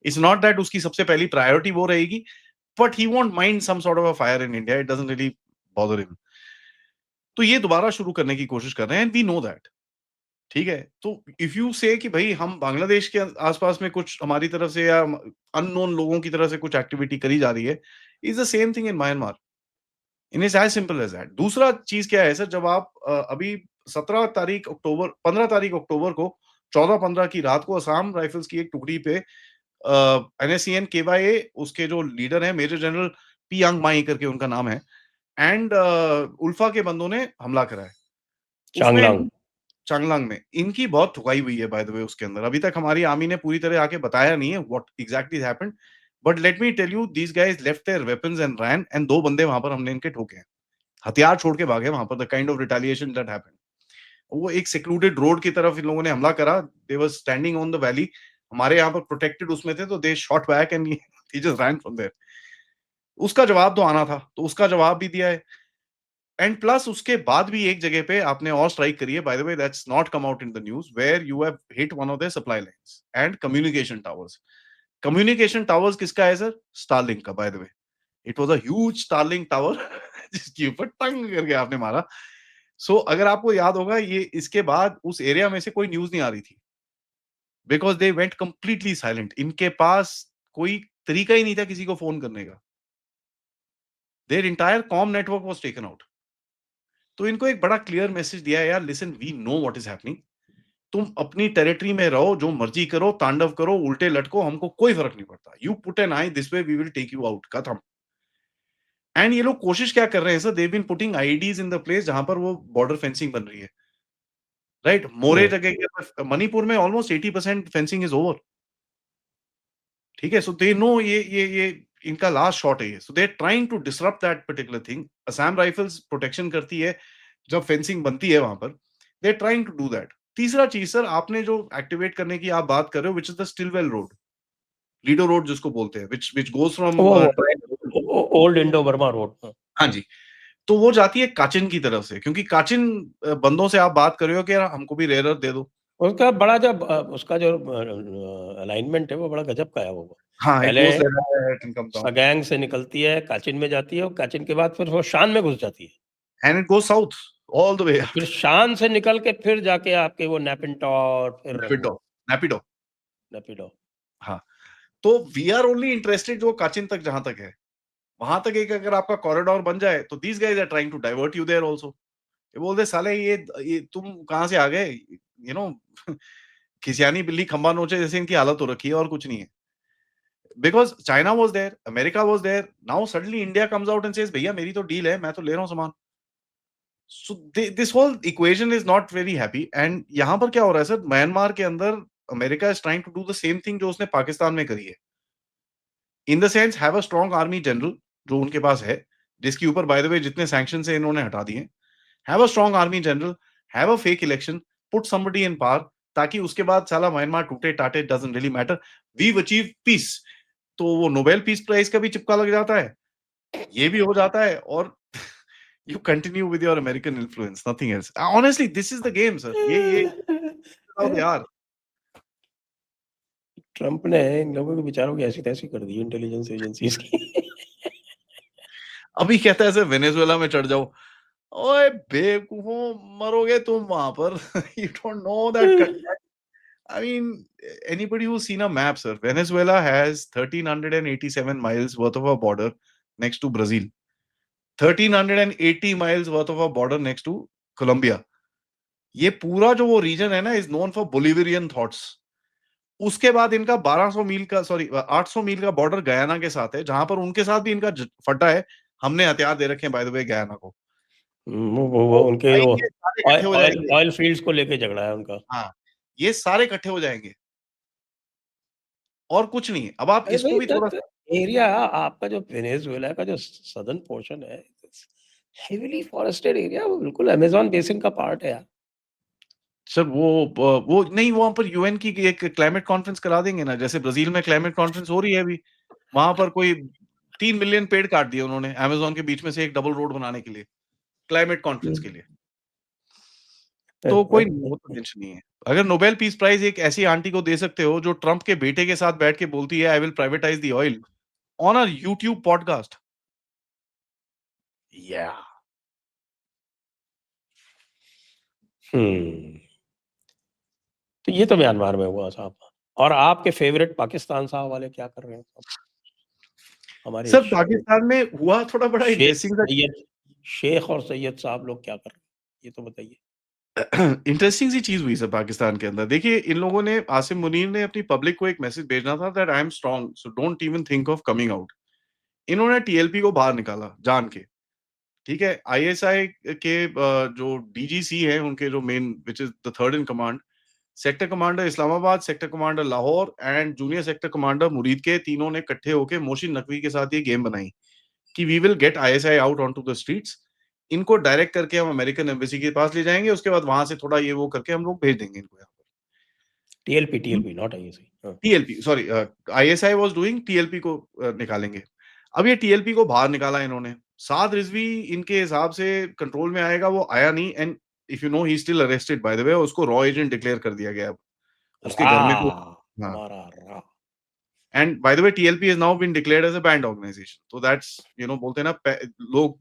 इट्स नॉट दैट उसकी सबसे पहली प्रायोरिटी वो रहेगी, but he won't mind some sort of a fire in India, it doesn't really bother him. तो ये दोबारा शुरू करने की कोशिश कर रहे हैं, एंड वी नो दैट, ठीक है? तो इफ यू से कि भई हम बांग्लादेश के आस-पास में कुछ हमारी तरफ से या अननोन लोगों की तरफ से कुछ एक्टिविटी करी जा रही है, is the same thing in Myanmar. In is as simple as that. दूसरा चीज़ क्या है सर, जब आप अभी 15 तारीख अक्टूबर को 14-15 की रात को असम राइफल्स की एक टुकड़ी पे एनएससीएन केवाईए, उसके जो लीडर हैं मेजर जनरल पी यांग माई करके उनका नाम है, एंड उल्फा के बंदों ने हमला करा है। उसमें चांगलांग। चांगलांग में इनकी बहुत ठुकाई हुई है बाय द वे उसके अंदर। अभी तक हमारी आर्मी ने पूरी तरह आके बताया नहीं है what exactly happened, but let me tell you, these guys left their weapons and ran, and 2 बंदे वहाँ पर हमने इनके ठोके हैं। हथियार छोड़ के भागे वहाँ पर, the kind of retaliation that happened. वो एक सेक्लूडेड रोड की तरफ इन लोगों ने हमला करा, they were standing on the valley, हमारे यहाँ पर प्रोटेक्टेड उसमें थे, तो they shot back and he just ran from there. उसका जवाब तो आना था, तो उसका जवाब भी दिया है। एंड प्लस उसके बाद भी एक जगह पे आपने और स्ट्राइक करी है, by the way that's not come out in the news, where you have hit one of their supply lines and communication towers. Communication towers किसका है सर? स्टारलिंक का, by the way. It was a huge Starlink tower जिसके ऊपर टंग करके आपने मारा। सो अगर आपको याद होगा, ये इसके बाद उस एरिया में से कोई न्यूज़ नहीं आ रही थी, because they went completely silent. इनके पास कोई तरीका ही नहीं था किसी को फ़ोन करने का। Their entire comm network was taken out. तो इनको एक बड़ा क्लियर मैसेज दिया है, यार listen, we know what is happening. तुम अपनी टेरिटरी में रहो, जो मर्ज़ी करो, तांडव करो, उल्टे लटको, हमको कोई फ़र्क नहीं पड़ता। You put an eye this way, we will take you out, खत्म। एंड ये लोग कोशिश क्या कर रहे हैं sir, they been putting IEDs in the place जहां पर वो बॉर्डर फेंसिंग बन रही है, राइट? मोरे जगह के पर मणिपुर में ऑलमोस्ट 80% फेंसिंग इज ओवर, ठीक है? सो दे नो ये इनका लास्ट शॉट है ये, so they are trying to disrupt that particular thing. Assam rifles protection करती है जब फेंसिंग बनती है वहां पर, they are trying to do that. तीसरा चीज सर, आपने जो एक्टिवेट करने की आप बात कर रहे हो, which is the Stilwell road, Ledo road जिसको बोलते हैं, विच गोज फ्रॉम वो ओल्ड इंडो बर्मा रोड। हाँ जी, तो वो जाती है काचिन की तरफ से, क्योंकि काचिन बंदों से आप बात कर रहे हो कि यार हमको भी रेयर दे दो। उसका बड़ा जब उसका जो अलाइनमेंट है वो बड़ा गजब का है वो। हाँ, इट पहले गोज एंड कम्स डाउन सगैंग से निकलती है, काचिन में जाती है और काचिन के बाद फिर वो शान में घुस जाती है। And it goes south all the way और फिर शान से निकल के फिर जाके आपके वो नेपिटो और फिर नेपिडो नेपिडो। नेपिडो। हाँ, तो वी आर ओनली इंटरेस्टेड जो काचिन तक जहां तक है, वहां तक एक अगर आपका कॉरिडोर बन जाए तो these guys are trying to divert you there also. ये बोलते साले ये तुम कहां से आ गए, यू नो खिसियानी बिल्ली खंबा नोचे जैसे इनकी हालत हो रखी है, और कुछ नहीं है। Because China was there, America was there, now suddenly India comes out and says भैया मेरी तो डील है, मैं तो ले रहा हूं सामान। So this whole equation is not very happy. And यहां पर क्या हो रहा है सर, म्यांमार के अंदर America is trying to do the same thing जो उसने पाकिस्तान में करी है, in the sense have a strong army general जो उनके पास है, जिसके ऊपर बाय द वे जितने सैंक्शन है इन्होंने हटा दिए। Have a strong army general, have a fake election, put somebody in power, ताकि उसके बाद साला म्यांमार टूटे टाटे, doesn't really matter, we achieve peace. तो वो नोबेल पीस प्राइज का भी चिपका लग जाता है, ये भी हो जाता है, और you continue with your American influence, nothing else. Honestly, this is the game, sir. ये how they are. ट्रम्प ने इन लोगों के बेचारों की ऐसी तैसी कर दी इंटेलिजेंस एजेंसीज की। अभी कहता है सर वेनेजुएला में चढ़ जाओ। ओए बेवकूफों, मरोगे तुम वहां पर। You don't know that. I mean, anybody who's seen a map, sir, Venezuela has 1,387 miles worth of a border next to Brazil. 1,380 miles worth of a border next to Colombia. ये पूरा जो वो रीजन है ना, is known for Bolivian thoughts. उसके बाद इनका 1200 मील का, सॉरी 800 मील का बॉर्डर गयाना के साथ है, जहां पर उनके साथ भी इनका फटा है। हमने हथियार दे रखे हैं बाय द वे गयाना को। वो तो उनके भाई वो ये सारे इकट्ठे हो ऑयल जाएंगे। ऑयल फील्ड्स को लेके झगड़ा है उनका। हाँ, ये सारे इकट्ठे हो जाएंगे और कुछ नहीं है। अब आप अरे इसको भाई भी थोड़ा एरिया आपका जो वेनेजुएला का जो सदर्न पोर्शन है, हेवीली फॉरेस्टेड एरिया, वो बिल्कुल अमेज़न बेसिन का पार्ट है यार। सर वो नहीं, वहां पर यूएन की एक क्लाइमेट कॉन्फ्रेंस करा देंगे ना, जैसे ब्राजील में क्लाइमेट कॉन्फ्रेंस हो रही है अभी। वहां पर कोई 3 मिलियन पेड़ काट दिए उन्होंने अमेज़न के बीच में से एक डबल रोड बनाने के लिए, क्लाइमेट कॉन्फ्रेंस के लिए। तो कोई नहीं, वो तो टेंशन नहीं है। अगर नोबेल पीस प्राइज एक ऐसी आंटी को दे सकते हो जो ट्रम्प के बेटे के साथ बैठ के बोलती है I will privatise the oil on a YouTube podcast, या हम्म। तो ये तो म्यांमार में हुआ साहब। और आपके फेवरेट पाकिस्तान साहब वाले क्या कर रहे हैं साहब? हमारे सर पाकिस्तान में हुआ थोड़ा बड़ा शेख इंटरेस्टिंग सा सैयद शेख और सैयद साहब लोग क्या कर रहे हैं, ये तो बताइए। इंटरेस्टिंग सी चीज हुई सर पाकिस्तान के अंदर। देखिए, इन लोगों ने, आसिम मुनीर ने अपनी पब्लिक को एक मैसेज भेजना था that I am strong, so don't even think of coming out. इन्होंने टीएलपी को बाहर निकाला जान के, ठीक है? आईएसआई के जो डीजीसी हैं, उनके जो main, which is the third in command, sector commander Islamabad, sector commander Lahore and junior sector commander मुरीद के, तीनों ने इकट्ठे होकर मोहसिन नकवी के साथ ये गेम बनाई कि we will get ISI out on to the streets. इनको डायरेक्ट करके हम अमेरिकन एम्बेसी के पास ले जाएंगे, उसके बाद वहां से थोड़ा ये वो करके हम लोग भेज देंगे इनको यहाँ टीएलपी नॉट आईएसआई। पर। TLP, sorry, ISI was doing, TLP को निकालेंगे। अब ये टीएलपी को बाहर निकाला इन्होंने। साद रिजवी इनके हिसाब से कंट्रोल में आएगा, वो आया नहीं। And if you know, he still arrested bye the वे, उसको रॉ एजेंट डिक्लेयर कर दिया गया। अब उसके घर में हाँ, हमारा रा and by the way TLP has now been declared as a banned organization. तो दैट्स, यू नो, बोलते हैं ना, लोग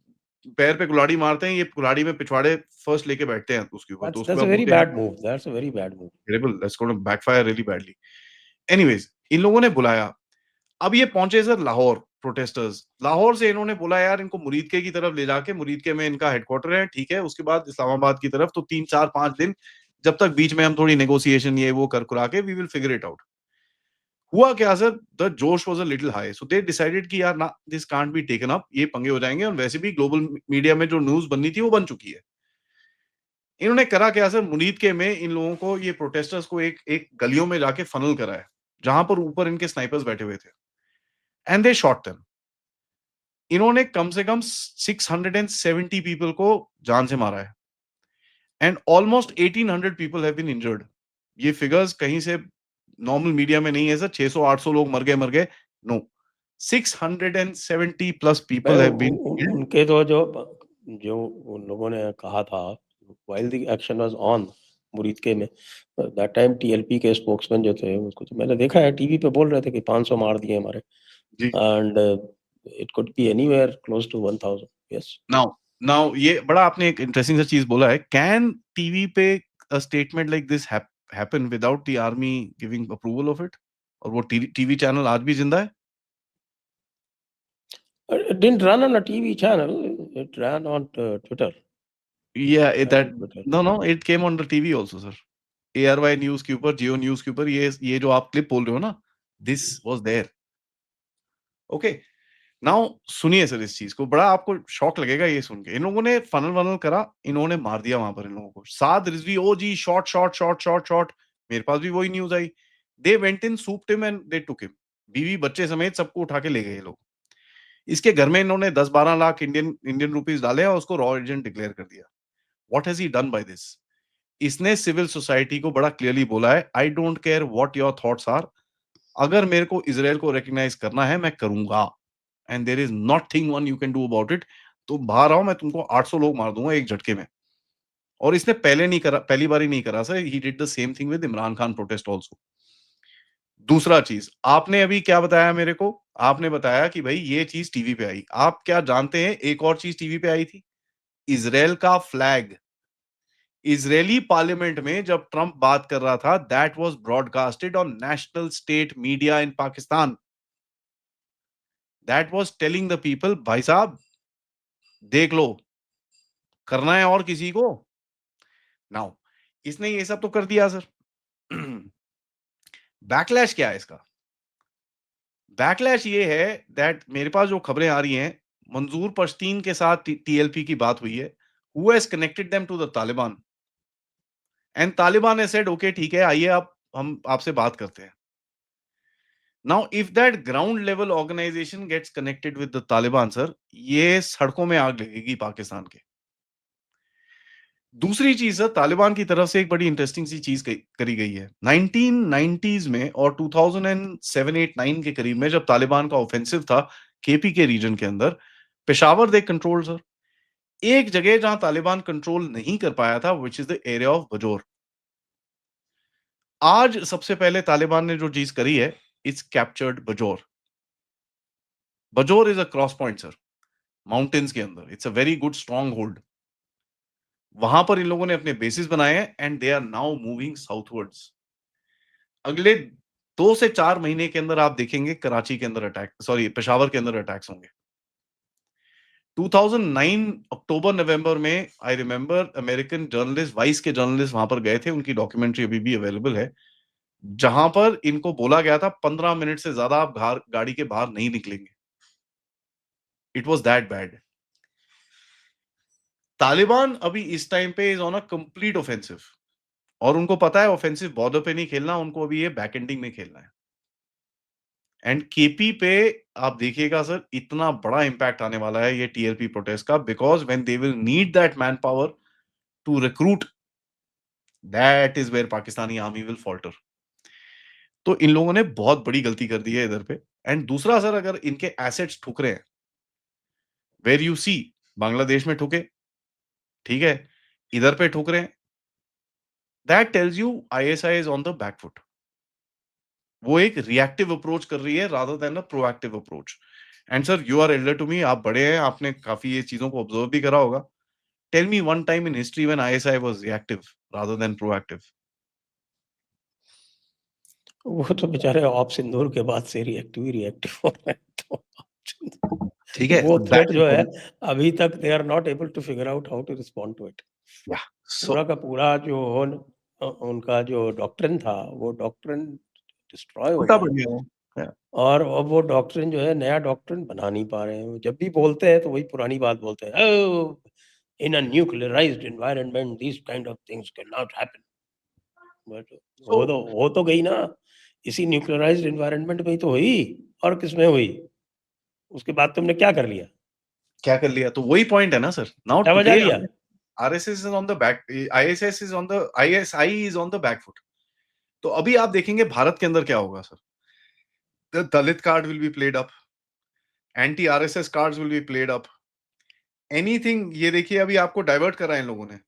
पैर पे कुल्हाड़ी मारते हैं, ये कुल्हाड़ी में पिछवाड़े फर्स्ट लेके बैठते हैं उसके ऊपर, तो उसके दैट्स अ बाद वेरी बोलते हैं bad move, that's a very bad move. Terrible, that's gonna backfire really badly. Anyways, इन लोगों ने बुलाया। अब ये पहुंचे सर लाहौर, प्रोटेस्टर्स लाहौर से इन्होंने बोला यार इनको मुरीदके की तरफ ले जाके, मुरीदके में इनका हेडक्वार्टर है, ठीक है? उसके बाद इस्लामाबाद की तरफ, तो 3 4 5 दिन, जब तक बीच में हम थोड़ी नेगोशिएशन ये वो कर कुरा के we will figure it out. हुआ क्या sir, the josh was a little high, so they decided कि यार ना, this can't be taken up, ये पंगे हो जाएंगे, और वैसे भी ग्लोबल मीडिया में जो न्यूज बननी थी वो बन चुकी है। इन्होंने करा क्या सर, मुनीद के में इन लोगों को, ये प्रोटेस्टर्स को एक एक गलियों में जाके फनल कराया, जहां पर ऊपर इनके स्नाइपर्स बैठे हुए थे, एंड दे शॉट देम। इन्होंने कम से कम 670 पीपल को जान से मारा है, and almost 1800 people have been injured. ये फिगर्स कहीं से नॉर्मल मीडिया में नहीं है सर, 600-800 लोग मर गए, no, 670 plus people have been killed. उनके तो जो उन लोगों ने कहा था while the action was on मुरीद के में, that time TLP के स्पोक्समैन जो थे, उसको तो मैंने देखा है टीवी पे बोल रहे थे कि 500 मार दिए हमारे, जी। and it could be anywhere close to 1000. Yes. Now ये बड़ा आपने एक इंटरेस्टिंग सा चीज बोला है, कैन टीवी पे a statement like this happen without the army giving approval of it? और वो टीवी चैनल आज भी जिंदा है? It didn't run on a TV channel. It ran on Twitter. Yeah, ran on Twitter. no, it came on the TV also, sir. ARY news के ऊपर, जियो news के ऊपर, ये जो आप क्लिप बोल रहे हो ना, this was there. Okay, now सुनिए सर, इस चीज को बड़ा आपको शॉक लगेगा ये सुन के। इन लोगों ने फनल वनल करा, इन्होंने मार दिया वहां पर इन लोगों को। साद रिजवी, ओ जी, shot shot shot shot shot, मेरे पास भी वही न्यूज आई। They went in, swooped him and they took him, बीवी बच्चे समेत सबको उठा के ले गए ये लोग। इसके घर में इन्होंने 10-12 लाख इंडियन इंडियन रुपीस डाले और उसको रॉ एजेंट डिक्लेयर कर दिया। What has he done by this? इसने सिविल सोसाइटी को बड़ा क्लियरली बोला है, I don't care what your thoughts are, अगर मेरे को इजराइल को रिकॉग्नाइज करना है मैं करूंगा, and there is nothing one you can do about it. तो बाहर आओ, मैं तुमको 800 लोग मार दूंगा एक झटके में। और इसने पहले नहीं करा, पहली बार ही नहीं करा sir, he did the same thing with Imran Khan protest also. दूसरा चीज, आपने अभी क्या बताया मेरे को? आपने बताया कि भाई ये चीज टीवी पे आई। आप क्या जानते हैं एक और चीज टीवी पे आई थी? इजराइल का फ्लैग। इजरायली पार्लियामेंट में जब ट्रंप बात कर रहा था, that was broadcasted on national state media in Pakistan. That was telling the people, भाई साहब देख लो, करना है और किसी को। नाउ इसने ये सब तो कर दिया सर। बैकलैश क्या है इसका? बैकलैश ये है दैट मेरे पास जो खबरें आ रही हैं, मंजूर पश्तीन के साथ टीएलपी की बात हुई है, who has connected them to the Taliban, and Taliban ने सेड ओके ठीक है, आइए आप, हम आपसे बात करते हैं। Now if that ground level organization gets connected with the Taliban sir, ये सड़कों में आग लगेगी पाकिस्तान के। दूसरी चीज सर, तालिबान की तरफ से एक बड़ी इंटरेस्टिंग सी चीज करी गई है 1990s में और 2007-8-9 के करीब में, जब तालिबान का ऑफेंसिव था केपी के रीजन के अंदर, पेशावर दे कंट्रोल सर। एक जगह जहां तालिबान कंट्रोल नहीं कर पाया था, which is the area of Bajaur. आज सबसे पहले तालिबान ने जो चीज करी है, it's captured Bajaur. Bajaur is a cross point sir, mountains के अंदर, it's a very good strong hold. वहां पर इन लोगों ने अपने बेसिस बनाए हैं, and they are now moving southwards. अगले 2 से 4 महीने के अंदर आप देखेंगे कराची के अंदर अटैक, सॉरी पेशावर के अंदर अटैक्स होंगे। 2009 अक्टूबर नवंबर में, I remember, American journalist, vice के जर्नलिस्ट वहां पर गए थे, उनकी डॉक्यूमेंट्री अभी भी अवेलेबल है, जहां पर इनको बोला गया था 15 मिनट से ज्यादा आप गाड़ी के बाहर नहीं निकलेंगे। It was that bad. Taliban अभी इस टाइम पे is on a complete offensive, और उनको पता है ऑफेंसिव बॉर्डर पे नहीं खेलना, उनको अभी ये बैक एंडिंग में खेलना है। एंड केपी पे आप देखिएगा सर, इतना बड़ा इंपैक्ट आने वाला है ये टीएलपी प्रोटेस्ट का, because when they will need that manpower to recruit, that is where Pakistani army will falter. तो इन लोगों ने बहुत बड़ी गलती कर दी है इधर पे। एंड दूसरा सर, अगर इनके एसेट्स ठुक रहे हैं, वेर यू सी, बांग्लादेश में ठुके, ठीक है, इधर पे ठुक रहे हैं, that tells you ISI is on the back foot. वो एक रिएक्टिव अप्रोच कर रही है rather than a proactive approach. And sir, you are elder to me, आप बड़े हैं, आपने काफी ये चीजों को ऑब्जर्व भी करा होगा। Tell me one time in history when ISI was reactive rather than proactive. वो तो बेचारे ऑप सिंदूर के बाद से रिएक्टिव हो रहे हैं, तो ठीक है, वो थ्रेट दैट जो है, अभी तक they are not able to figure out how to respond to it. So पूरा का पूरा जो उनका जो डॉक्ट्रिन था, वो डॉक्ट्रिन डिस्ट्रॉय हो उल्टा गया पड़ गया वो। और अब वो डॉक्ट्रिन जो है नया डॉक्ट्रिन बना नहीं पा रहे हैं। जब भी बोलते हैं तो वही पुरानी बात बोलते हैं, oh in a nuclearized environment this kind of things can not happen. But हो तो गई ना, इसी न्यूक्लियराइज्ड एनवायरनमेंट में ही तो हुई, और किसमें हुई? उसके बाद तुमने क्या कर लिया? क्या कर लिया? तो वही पॉइंट है ना सर। नाउ क्या बजा टुडे लिया? RSS is on the back, ISS is on the, ISI is on the back foot. तो अभी आप देखेंगे भारत के अंदर क्या होगा sir. The Dalit card will be played up, anti RSS cards will be played up, anything. ये देखिए अभी आपको डाइवर्ट करा है इन लोगों ने,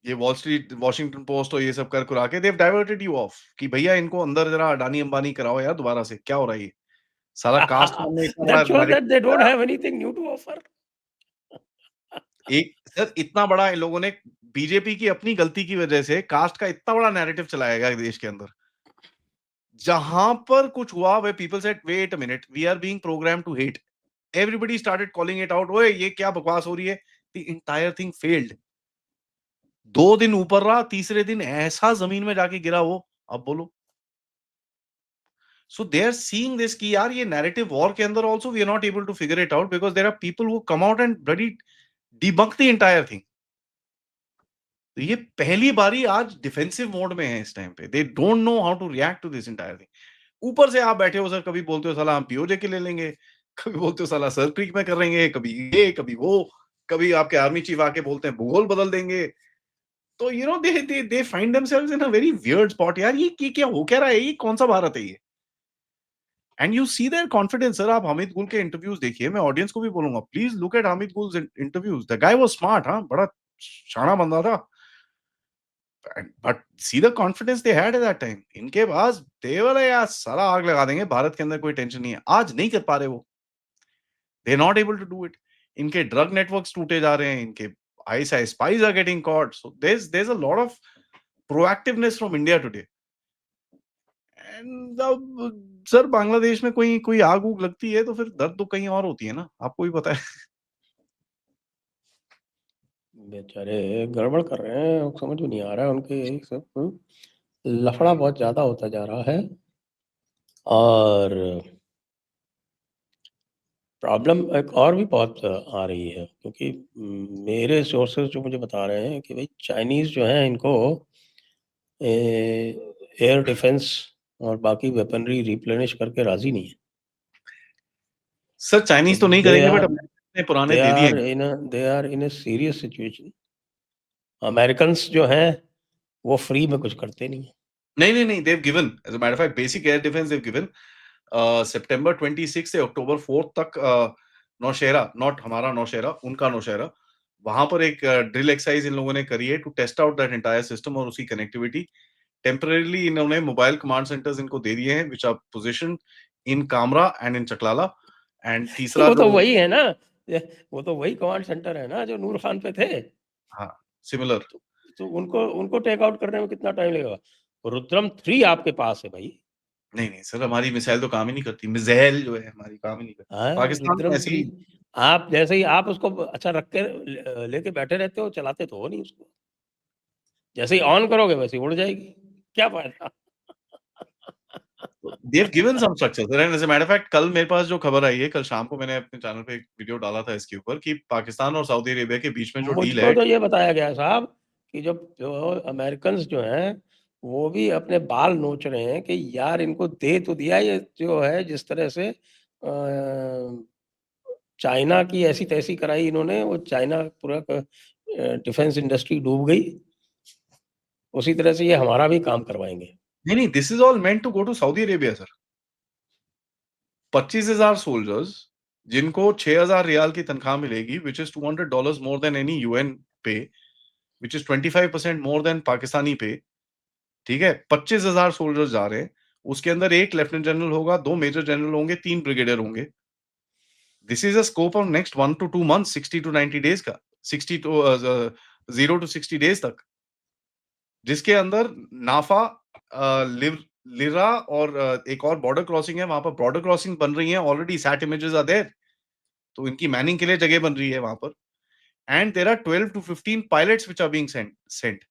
ये वॉल स्ट्रीट, वॉशिंगटन पोस्ट और ये सब कर कुरा के देव डाइवर्टेड यू ऑफ कि भैया इनको अंदर जरा अडानी अंबानी कराओ यार दोबारा से। क्या हो रहा है ये सारा कास्ट में इतना बड़ा That shows that they don't narrative। have anything new to offer. एक सर इतना बड़ा इन लोगों ने बीजेपी की अपनी गलती की वजह से कास्ट का इतना बड़ा नैरेटिव चलाया गया देश के अंदर। जहां पर कुछ हुआ वे people said wait a minute, we are being program to hate, everybody started calling it out, ओए ये क्या बकवास हो रही है। The entire thing failed. 2 दिन ऊपर रहा, तीसरे दिन ऐसा जमीन में जाके गिरा वो। अब बोलो। So they are seeing this कि यार ये narrative war के अंदर also we are not able to figure it out because there are people who come out and bloody debunk the entire thing. तो ये पहली बारी आज डिफेंसिव मोड में है इस टाइम पे। They don't know how to react to this entire thing. ऊपर से आप बैठे हो सर, कभी बोलते हो साला हम पीओजे के ले लेंगे, कभी बोलते हो साला सर क्रीक में कर लेंगे, कभी ये कभी वो, कभी आपके आर्मी चीफ आके बोलते हैं भूगोल बदल देंगे। तो you know they find themselves in a very weird spot. यार ये क्या हो क्या रहा है, ये कौन सा भारत है ये। And you see their confidence. Sir आप हामिद गुल के इंटरव्यूज देखिए, मैं ऑडियंस को भी बोलूंगा please look at Hamid Gul's interviews. The guy was smart, हाँ बड़ा शाना बंदा था, but see the confidence they had at that time. इनके पास दे वाला यार सारा आग लगा देंगे भारत के अंदर, कोई टेंशन नहीं है। आज नहीं कर पा रहे वो, they not able to do it. इनके ड्रग नेटवर्क्स टूटे जा रहे हैं, इनके ISI spies are getting caught. So there is a lot of proactiveness from India today. And अब सर बांग्लादेश में कोई कोई आग उग लगती है तो फिर दर्द तो कहीं और होती है ना, आपको भी पता है। बेचारे गड़बड़ कर रहे हैं, समझ में नहीं आ रहा है उनके, यही सब लफड़ा बहुत ज्यादा होता जा रहा है। और प्रॉब्लम एक और भी बहुत आ रही है, क्योंकि मेरे सोर्सेज जो मुझे बता रहे हैं कि भाई चाइनीज जो है इनको एयर डिफेंस और बाकी वेपनरी रिप्लेनिश करके राजी नहीं है। सर चाइनीज तो नहीं दे करेंगे, बट आर अपने पुराने दे दे दिए आर हैं। इन ए सीरियस सिचुएशन। अमेरिकन्स जो हैं वो फ्री में कुछ करते नहीं है। नहीं, they've given, as a matter of fact, basic air defense they've given। सितंबर 26 से अक्टूबर 4 तक नौशेरा, नॉट हमारा नौशेरा, उनका नौशेरा, वहां पर एक ड्रिल एक्सरसाइज इन लोगों ने करी है to test out that entire system और उसकी कनेक्टिविटी। टेम्परेरीली इन्होंने मोबाइल कमांड सेंटर्स इनको दे दिए हैं which are position in Kamra and in Chaklala. And तीसरा वो जो, तो वही है ना, वो तो वही कमांड सेंटर है ना जो नूर खान पे थे। हाँ सिमिलर। तो उनको उनको टेक आउट करने में कितना टाइम लगेगा? रुद्रम 3 आपके पास है भाई। नहीं सर हमारी मिसाइल तो काम ही नहीं करती, मिसाइल जो है हमारी काम ही नहीं करती। हाँ, पाकिस्तान में रुद्रम ऐसी 3 आप जैसे ही आप उसको अच्छा रख के लेके बैठे रहते हो, चलाते तो हो नहीं उसको। जैसे ही ऑन करोगे वैसे ही उड़ जाएगी, क्या फायदा? they have given some structure sir, and as a matter of fact कल मेरे पास जो खबर आई है, कल शाम को मैंने अपने चैनल पे एक वीडियो डाला था इसके ऊपर कि पाकिस्तान और सऊदी अरेबिया के बीच में जो डील मुझको है। तो ये बताया गया साहब कि जो अमेरिकन्स जो हैं वो भी अपने बाल नोच रहे हैं कि यार इनको दे तो दिया, ये जो है जिस तरह से चाइना की ऐसी तैसी कराई इन्होंने, वो चाइना पूरा डिफेंस इंडस्ट्री डूब गई, उसी तरह से ये हमारा भी काम करवाएंगे। नहीं this is all meant to go to Saudi Arabia sir. 25,000 soldiers जिनको 6,000 रियाल की तनख्वाह मिलेगी, which is $200 more than any UN pay, which is 25% more than Pakistani pay. ठीक है, 25,000 सोल्जर्स जा रहे हैं, उसके अंदर एक लेफ्टिनेंट जनरल होगा, 2 मेजर जनरल होंगे, 3 ब्रिगेडियर होंगे। This is a scope of next 1 to 2 months, 60 to 90 days का, 60 to 0 to 60 डेज तक, जिसके अंदर नाफा, लिरा और एक और बॉर्डर क्रॉसिंग है, वहां पर बॉर्डर क्रॉसिंग बन रही है already, sat images are there. तो इनकी मैनिंग के लिए जगह बन रही है वहां पर। And there are 12 to 15 pilots which are being sent.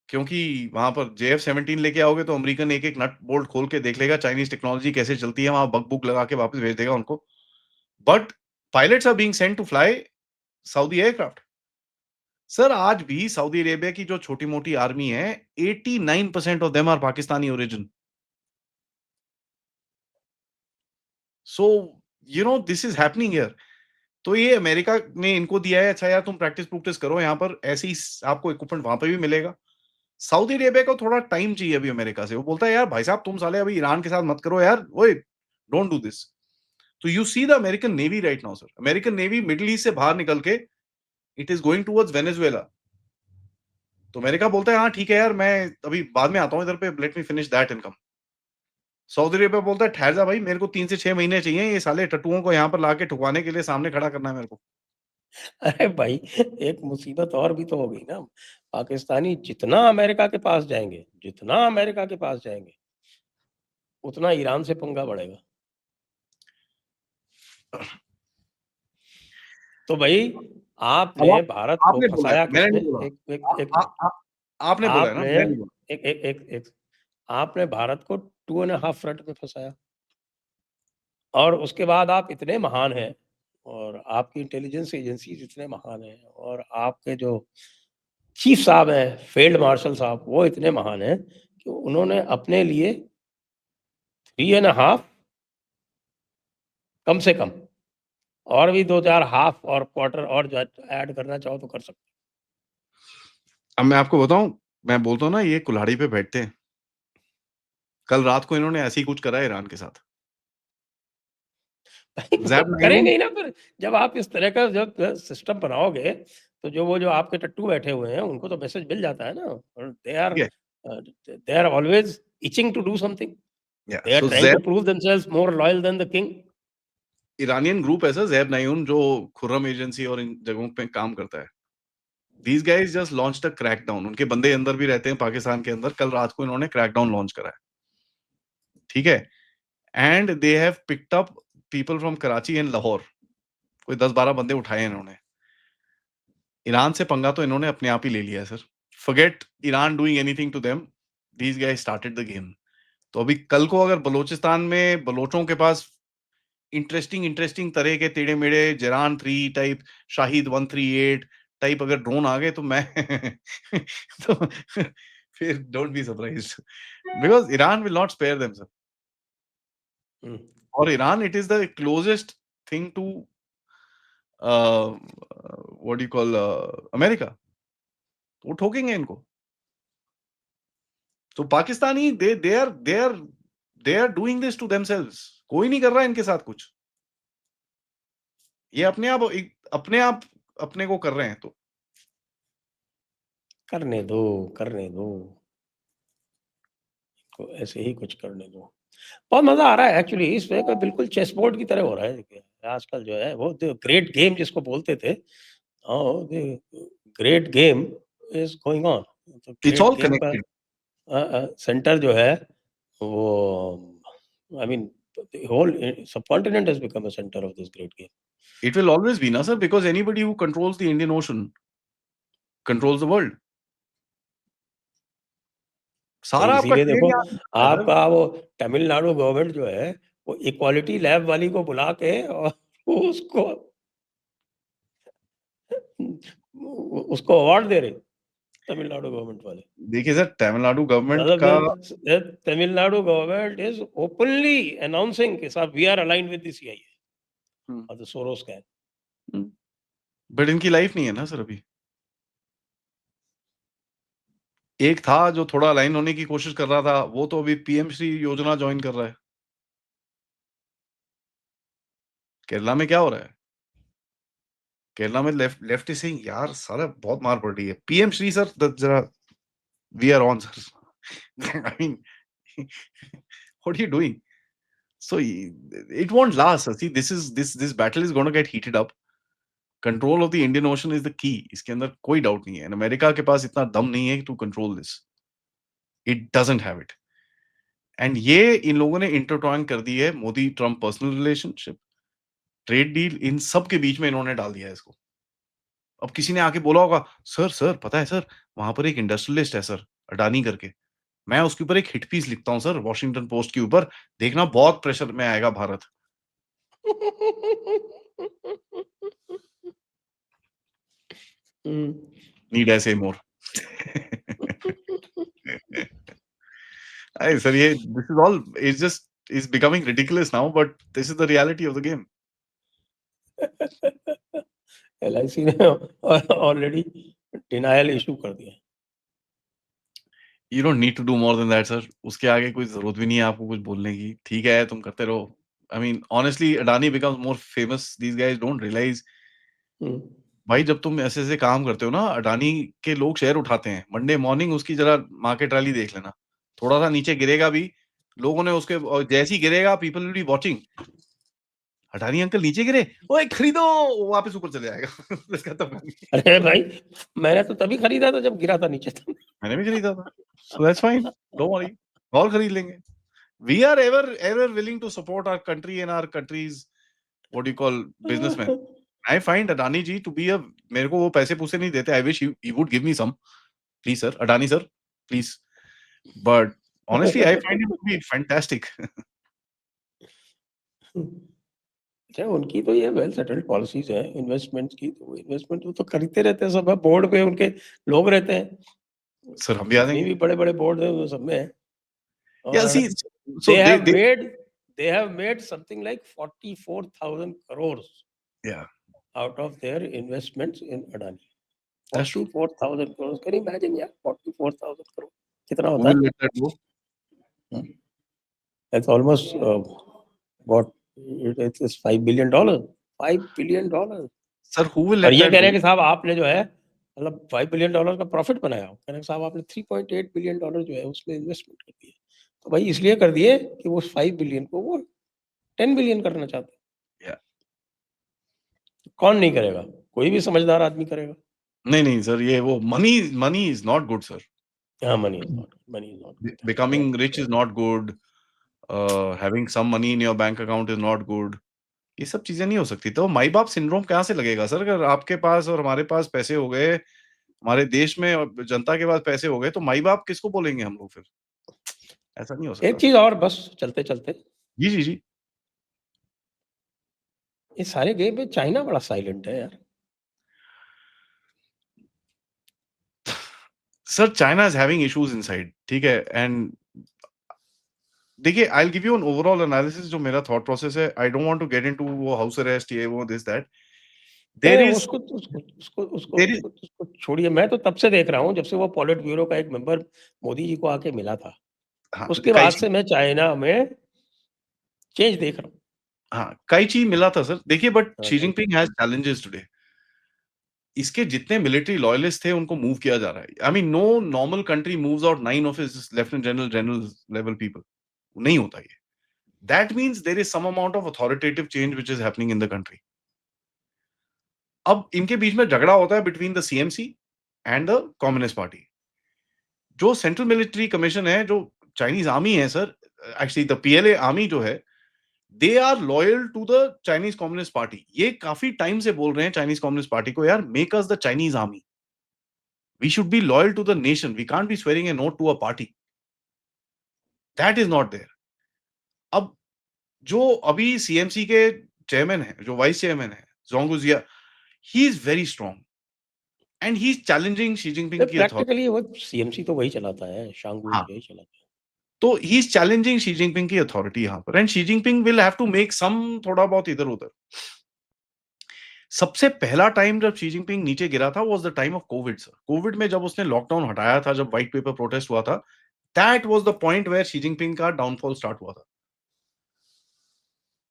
क्योंकि वहां पर JF-17 लेके आओगे तो अमेरिकन एक एक नट बोल्ट खोल के देख लेगा चाइनीज टेक्नोलॉजी कैसे चलती है, वहां बग बुक लगा के वापस भेज देगा उनको। But pilots are being sent to fly Saudi aircraft. Sir आज भी सऊदी अरेबिया की जो छोटी मोटी आर्मी है 89% of them are Pakistani origin. So this is happening here. तो ये अमेरिका ने इनको दिया है, अच्छा यार तुम प्रैक्टिस प्रैक्टिस करो यहाँ पर, ऐसे ही आपको इक्विपमेंट वहां पे भी मिलेगा। सऊदी अरेबिया को थोड़ा टाइम चाहिए अभी अमेरिका से। वो बोलता है यार भाई साहब तुम साले अभी ईरान के साथ मत करो यार, ओए डोंट डू दिस। तो you see the American navy right now sir, American navy middle east से बाहर निकल के it is going towards Venezuela. तो अमेरिका बोलता है हाँ ठीक है यार, मैं अभी बाद में आता हूँ इधर पे, let me finish that income. Saudi Arabia बोलता है ठहर जा भाई, मेरे को 3 से 6 महीने चाहिए, ये साले टट्टुओं को यहाँ पर लाके ठुकवाने के लिए सामने खड़ा करना है मेरे को। अरे भाई, एक मुसीबत और भी तो हो गई ना। पाकिस्तानी जितना अमेरिका के पास जाएंगे, जितना अमेरिका के पास जाएंगे, उतना ईरान से पंगा बढ़ेगा। तो भाई अब आपने भारत को आपने बोला है, फंसाया मैंने किसमें? नहीं बोला। एक एक आ, एक आ, आ, आपने बोला है ना, आपने मैंने नहीं बोला। एक एक एक एक आपने भारत को 2.5 फ्रंट में फंसाया, और उसके बाद आप इतने महान हैं, और आपकी इंटेलिजेंस एजेंसीज इतने महान हैं, और आपके जो चीफ साहब हैं, फील्ड मार्शल साहब, वो इतने महान हैं कि उन्होंने अपने लिए 3.5 कम से कम, और भी 2-4 हाफ और क्वार्टर और जो ऐड करना चाहो तो कर सकते अब मैं आपको बताऊं, मैं बोलता हूँ ना ये कुल्हाड़ी पे बैठते हैं। कल रात को इन्होंने ऐसे ही कुछ करा है ईरान के साथ। हो। वो ज़ैप करेंगे नायनून ही ना फिर। जब आप इस तरह का जब सिस्टम बनाओगे, तो जो आपके टट्टू बैठे हुए हैं उनको तो मैसेज मिल जाता है ना, और ठीक है। They are always itching to do something, या they are so trying to prove themselves more loyal than the king. Iranian group है सर ज़ैप नायनून, जो खुर्रम एजेंसी और इन जगहों पे काम करता है। These guys just launched a crackdown. उनके बंदे अंदर भी रहते हैं पाकिस्तान के अंदर। कल रात को इन्होंने क्रैकडाउन लॉन्च करा है। ठीक है? And they have picked up people from Karachi and Lahore. कोई 10-12 बंदे उठाए हैं इन्होंने। ईरान से पंगा तो इन्होंने अपने आप ही ले लिया है sir. Forget Iran doing anything to them, these guys started the game. तो अभी कल को अगर बलूचिस्तान में बलोचों के पास इंटरेस्टिंग इंटरेस्टिंग तरह के टेढ़े-मेढ़े जरान 3 टाइप, शाहिद 138 टाइप अगर ड्रोन आ गए तो मैं तो फिर don't be surprised, because Iran will not spare them sir. और Iran it is the closest thing to what do you call America. तो वो ठोकेंगे इनको। तो Pakistani they are doing this to themselves. कोई नहीं कर रहा है इनके साथ कुछ। ये अपने आप अपने को कर रहे हैं। करने दो, करने दो, तो ऐसे ही कुछ करने दो। बहुत मजा आ रहा है एक्चुअली, इसमें कोई बिल्कुल चेस बोर्ड की तरह हो रहा है। देखिए, आजकल जो है वो ग्रेट गेम जिसको बोलते थे, great game is going on. तो इट्स ग्रेट ऑल गेम का कनेक्टेड। सेंटर जो है वो, I mean, whole subcontinent has become a centre of this great game. It will always be, na sir, because anybody who controls the Indian Ocean controls the world. भाई सारा आपका इसीलिए trade देखो, यहाँ है सर। आपका वो तमिलनाडु गवर्नमेंट जो है, वो इक्वालिटी लैब वाली को बुला के और उसको उसको अवार्ड दे रहे, तमिलनाडु गवर्नमेंट वाले। देखिए सर, तमिलनाडु गवर्नमेंट मतलब का Tamil Nadu government is openly announcing कि साहब we are aligned with the CIA और द सोरोस गैंग। बट इनकी लाइफ नहीं है ना सर अभी। एक था जो थोड़ा अलाइन होने की कोशिश कर रहा था, वो तो अभी पीएम श्री योजना ज्वाइन कर रहा है। केरला में क्या हो रहा है? केरला में लेफ्ट इज सेइंग यार साला बहुत मार पड़ रही है। पीएम श्री सर जरा we are on sir. I mean what are you doing? So it won't last. See, this battle is going to get heated up. Control of the Indian Ocean is the key. इसके अंदर कोई doubt नहीं है। And America के पास इतना दम नहीं है to control this. It doesn't have it. And ये इन लोगों ने इंटरट्वाइन कर दी है। Modi Trump personal relationship, trade deal, इन सब के बीच में इन्होंने डाल दिया है इसको। अब किसी ने आके बोला होगा, सर पता है सर, वहां पर एक इंडस्ट्रियलिस्ट है सर, अडानी करके। मैं उसके ऊपर एक हिट पीस लिखता हूँ सर वॉशिंगटन पोस्ट के ऊपर, देखना बहुत प्रेशर में आएगा भारत। हम्म। नीड आई से मोर? अरे सर ये this is all it's just is becoming ridiculous now but this is the reality of the game. LIC ने ऑलरेडी डिनायल इशू कर दिया। You don't need to do more than that sir. उसके आगे कोई ज़रूरत भी नहीं है आपको कुछ बोलने की। ठीक है, तुम करते रहो। I mean honestly Adani becomes more famous, these guys don't realise hmm. भाई जब तुम ऐसे-ऐसे काम करते हो ना, अडानी के लोग शेयर उठाते हैं। मंडे मॉर्निंग उसकी ज़रा मार्केट रैली देख लेना। थोड़ा-सा नीचे गिरेगा भी, लोगों ने उसके जैसे ही गिरेगा people will be watching. Adani uncle नीचे गिरे, ओए खरीदो! वो वापस ऊपर चले जाएगा। बस खत्म कहानी। अरे भाई, मैंने तो तभी खरीदा था जब गिरा था नीचे तो। मैंने भी खरीदा था। So that's fine, don't worry, और खरीद लेंगे। We are ever willing to support our country and our country's what do you call businessmen. I find Adani ji to be a मेरे को वो पैसे पूसे नहीं देते. I wish he would give me some. Please sir, Adani sir, please. But honestly, I find him to be fantastic. अच्छा, उनकी तो ये वेल सेटल्ड पॉलिसीज है इन्वेस्टमेंट्स की, तो इन्वेस्टमेंट वो तो खरीदते रहते हैं सब। बोर्ड पे उनके लोग रहते हैं, सर हम भी आ जितनी जाएंगे। भी बड़े-बड़े बोर्ड है वो सब में है। Yeah, और see, so they have they made they have made something like 44,000 crores yeah, out of their investments in Adani. that's true. 44,000 crores. Can you imagine यार 44,000 crores कितना Who होता will है? let that go? That's almost what it is $5 billion. $5 billion. Sir, who will और let ये that कह रहे go? हैं कि साहब आपने जो है मतलब $5 बिलियन का प्रॉफिट बनाया हो। कह रहे हैं साहब आपने $3.8 बिलियन जो है उसमें इन्वेस्टमेंट कर दिए। तो भाई इसलिए कर दिए कि वो 5 बिलियन को वो 10 बिलियन करना चाहते हैं। Yeah. कौन नहीं करेगा? कोई भी समझदार आदमी करेगा। नहीं सर, ये वो money is not good sir. हाँ, money is not Becoming rich is not good. Having some money in your bank account is not good. ये सब चीजें नहीं हो सकती। तो माई बाप सिंड्रोम कहाँ से लगेगा सर? अगर आपके पास और हमारे पास पैसे हो गए, हमारे देश में और जनता के पास पैसे हो गए, तो माई बाप किसको बोलेंगे हम लोग फिर? ऐसा नहीं हो सकता एक सर। चीज और बस चलते-चलते, जी। इस सारे गेम में चाइना बड़ा साइलेंट है यार। Sir China is having issues inside, ठीक है? एंड देखिए, I will give you an overall analysis जो मेरा थॉट प्रोसेस है। I don't want to get into वो हाउस अरेस्ट, ये वो this that. There is there is उसको छोड़िए। मैं तो तब से देख रहा हूँ जब से वो पॉलिट ब्यूरो का एक मेंबर मोदी जी को आके मिला था। हाँ, उसके बाद काइची से मैं चाइना में चेंज देख रहा हूँ। हाँ, काइची मिला था सर। देखिए बट हाँ, शी कहीं जिनपिंग हैज चैलेंजेस टुडे। इसके जितने मिलिट्री लॉयलिस्ट थे उनको मूव किया जा रहा है। I mean no normal country moves out 9 of his lieutenant general, general level people. नहीं होता ये। That means there is some amount of authoritative change which is happening in the country. अब इनके बीच में झगड़ा होता है between the CMC and the communist party. जो सेंट्रल मिलिट्री कमीशन है, जो चाइनीज आर्मी है sir, actually the PLA army जो है, they are loyal to the Chinese communist party. ये काफी टाइम से बोल रहे हैं चाइनीज कम्युनिस्ट पार्टी को, यार make us the Chinese army. We should be loyal to the nation. We can't be swearing a note to a party. That is not there. अब जो अभी सीएमसी के चेयरमैन है, जो वाइस चेयरमैन है, जोंगुजिया, he is very strong and he is challenging Xi Jinping की authority. Practically वो CMC तो वही चलाता है, शांगुल हाँ, यही चलाता है। तो he is challenging Xi Jinping की authority यहाँ पर, and Xi Jinping will have to make some थोड़ा बहुत इधर उधर। सबसे पहला टाइम जब शी जिनपिंग नीचे गिरा था was the time of Covid sir. Covid में जब उसने लॉकडाउन हटाया था, जब व्हाइट पेपर प्रोटेस्ट हुआ था, that was the point where Xi Jinping का डाउनफॉल स्टार्ट हुआ था।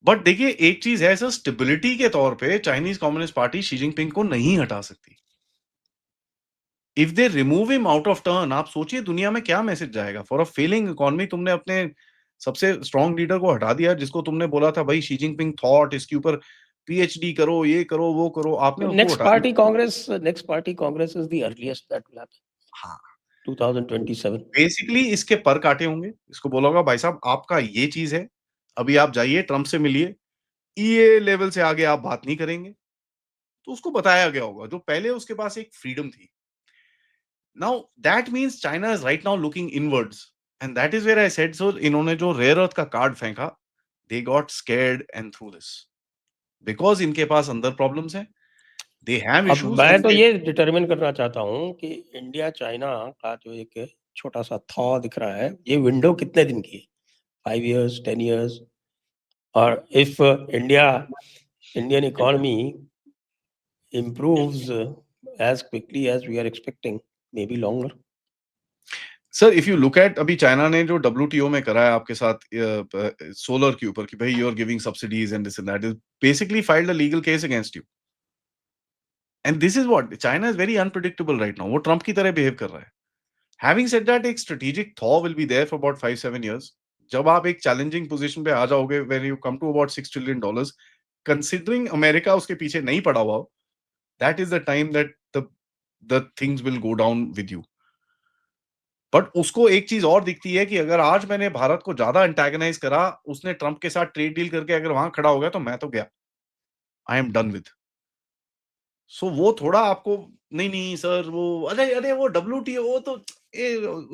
बट देखिए एक चीज है सर, स्टेबिलिटी के तौर पे Chinese communist party Xi Jinping को नहीं हटा सकती। If they remove him out of turn, आप सोचिए दुनिया में क्या मैसेज जाएगा। फॉर अ फेलिंग इकोनॉमी तुमने अपने सबसे स्ट्रॉन्ग लीडर को हटा दिया, जिसको तुमने बोला था भाई शी जिनपिंग थॉट, इसके ऊपर पीएचडी करो, ये करो, वो करो, आपने उसको हटा दिया। Next party Congress is the earliest that will happen. हाँ, 2027। बेसिकली इसके पर काटे होंगे। इसको बोला होगा भाई साहब आपका ये चीज है, अभी आप जाइए ट्रम्प से मिलिए, ये लेवल से आगे आप बात नहीं करेंगे। तो उसको बताया गया होगा, जो पहले उसके पास एक फ्रीडम थी। Now that means China is right now looking inwards, and that is where I said so. इन्होंने जो rare earth का कार्ड फेंका, they got scared and threw this because इनके पास अंदर problems हैं, they have अब issues. मैं and तो they- ये डिटरमिन करना चाहता हूँ कि इंडिया चाइना का जो एक छोटा सा थॉ दिख रहा है, ये विंडो कितने दिन की है? 5 years, 10 years? और if Indian economy improves as quickly as we are expecting, maybe longer. Sir if you look eight अभी चाइना ने जो WTO में करा है आपके साथ सोलर के ऊपर कि भाई you are giving subsidies and this and that, is basically filed a legal case against you, and this is what China is very unpredictable right now. वो ट्रम्प की तरह बिहेव कर रहा है. हैविंग सेड दैट, एक strategic thaw will be there for about 5-7 years. जब आप एक चैलेंजिंग पोजीशन पे आ जाओगे when you come to about $6 trillion, considering America उसके पीछे नहीं पड़ा हुआ, that is the time that the things will go down with you. But उसको एक चीज और दिखती है कि अगर आज मैंने भारत को ज्यादा एंटेगनाइज करा, उसने ट्रम्प के साथ ट्रेड डील करके अगर वहां खड़ा हो गया तो मैं तो गया, आई एम डन विद. सो वो थोड़ा आपको नहीं नहीं सर वो अरे अरे वो WTO वो तो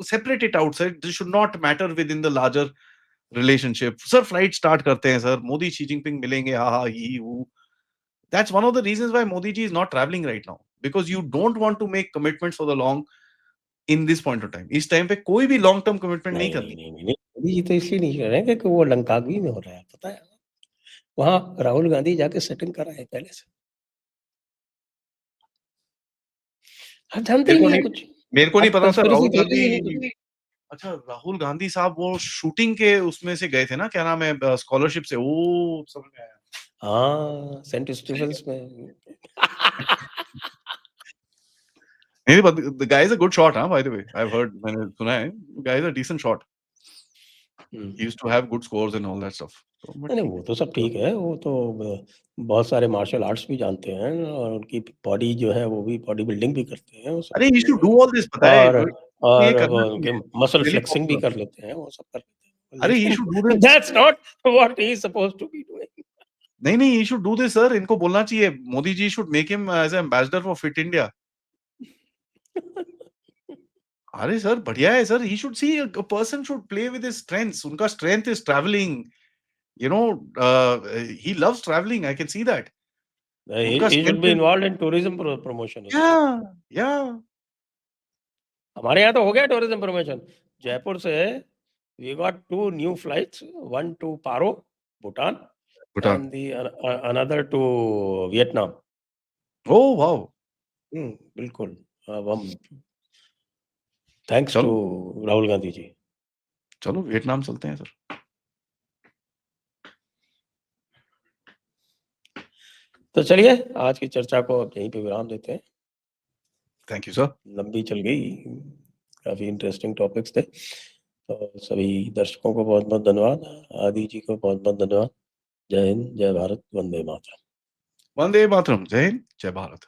separate it out sir, this should not matter with in the larger relationship. Sir flight start करते हैं सर, मोदी शी जिनपिंग मिलेंगे, हा हा ही हू. That's one of the reasons why Modi ji is not traveling right now, because you don't want to make commitments for the long in this point of time. इस time पे कोई भी long term commitment नहीं नहीं करनी. नहीं नहीं नहीं, मोदी जी तो इसलिए नहीं कर रहे हैं कि वो लंकावी में हो रहा है, पता है वहां राहुल गांधी जाके सेटिंग करा है पहले से. आप जानते ही नहीं है कुछ. मेरे को नहीं आप पता था राहुल conspiracy theory ही नहीं गांधी. कुछ. अच्छा राहुल गांधी साहब वो शूटिंग के उसमें से गए थे ना, क्या नाम है, स्कॉलरशिप से, वो समझ में आया. हाँ, सेंट स्टीफेंस में. नहीं but the guy is a good shot, huh, by the way. I've heard, मैंने सुना है, guy is a decent shot. He used to have good scores and all that stuff. So, but नहीं वो तो सब ठीक है, वो तो बहुत सारे मार्शल आर्ट्स भी जानते हैं और उनकी बॉडी जो है वो भी बॉडी बिल्डिंग भी करते हैं वो सब. अरे he should do all this, पता है, ये और करना उनके चाहिए. मसल Really फ्लेक्सिंग भी popular. कर लेते हैं, वो सब कर लेते हैं. अरे he should do this. That's not what he is supposed to be doing. नहीं नहीं he should do this sir. इनको बोलना चाहिए, Modi ji should make him as an ambassador for Fit India. अरे सर बढ़िया है sir. He should see a person should play with his strengths. उनका strength is traveling. You know, he loves traveling. I can see that. उनका He should strength be is, involved in tourism promotion. yeah, yeah. हमारे यहाँ तो हो गया tourism promotion. Jaipur से we got 2 new flights, one to Paro, Bhutan, Bhutan. and the another to Vietnam. Oh wow. बिल्कुल. अब हम थैंक्स चलो. टू राहुल गांधी जी. चलो वियतनाम चलते हैं सर. तो चलिए आज की चर्चा को अब यहीं पे विराम देते हैं. Thank you sir. लंबी चल गई, काफी इंटरेस्टिंग टॉपिक्स थे. तो सभी दर्शकों को बहुत बहुत धन्यवाद. आदि जी को बहुत बहुत धन्यवाद. जय हिंद, जय भारत, वंदे मातरम. वंदे मातरम. जय हिंद, जय भारत.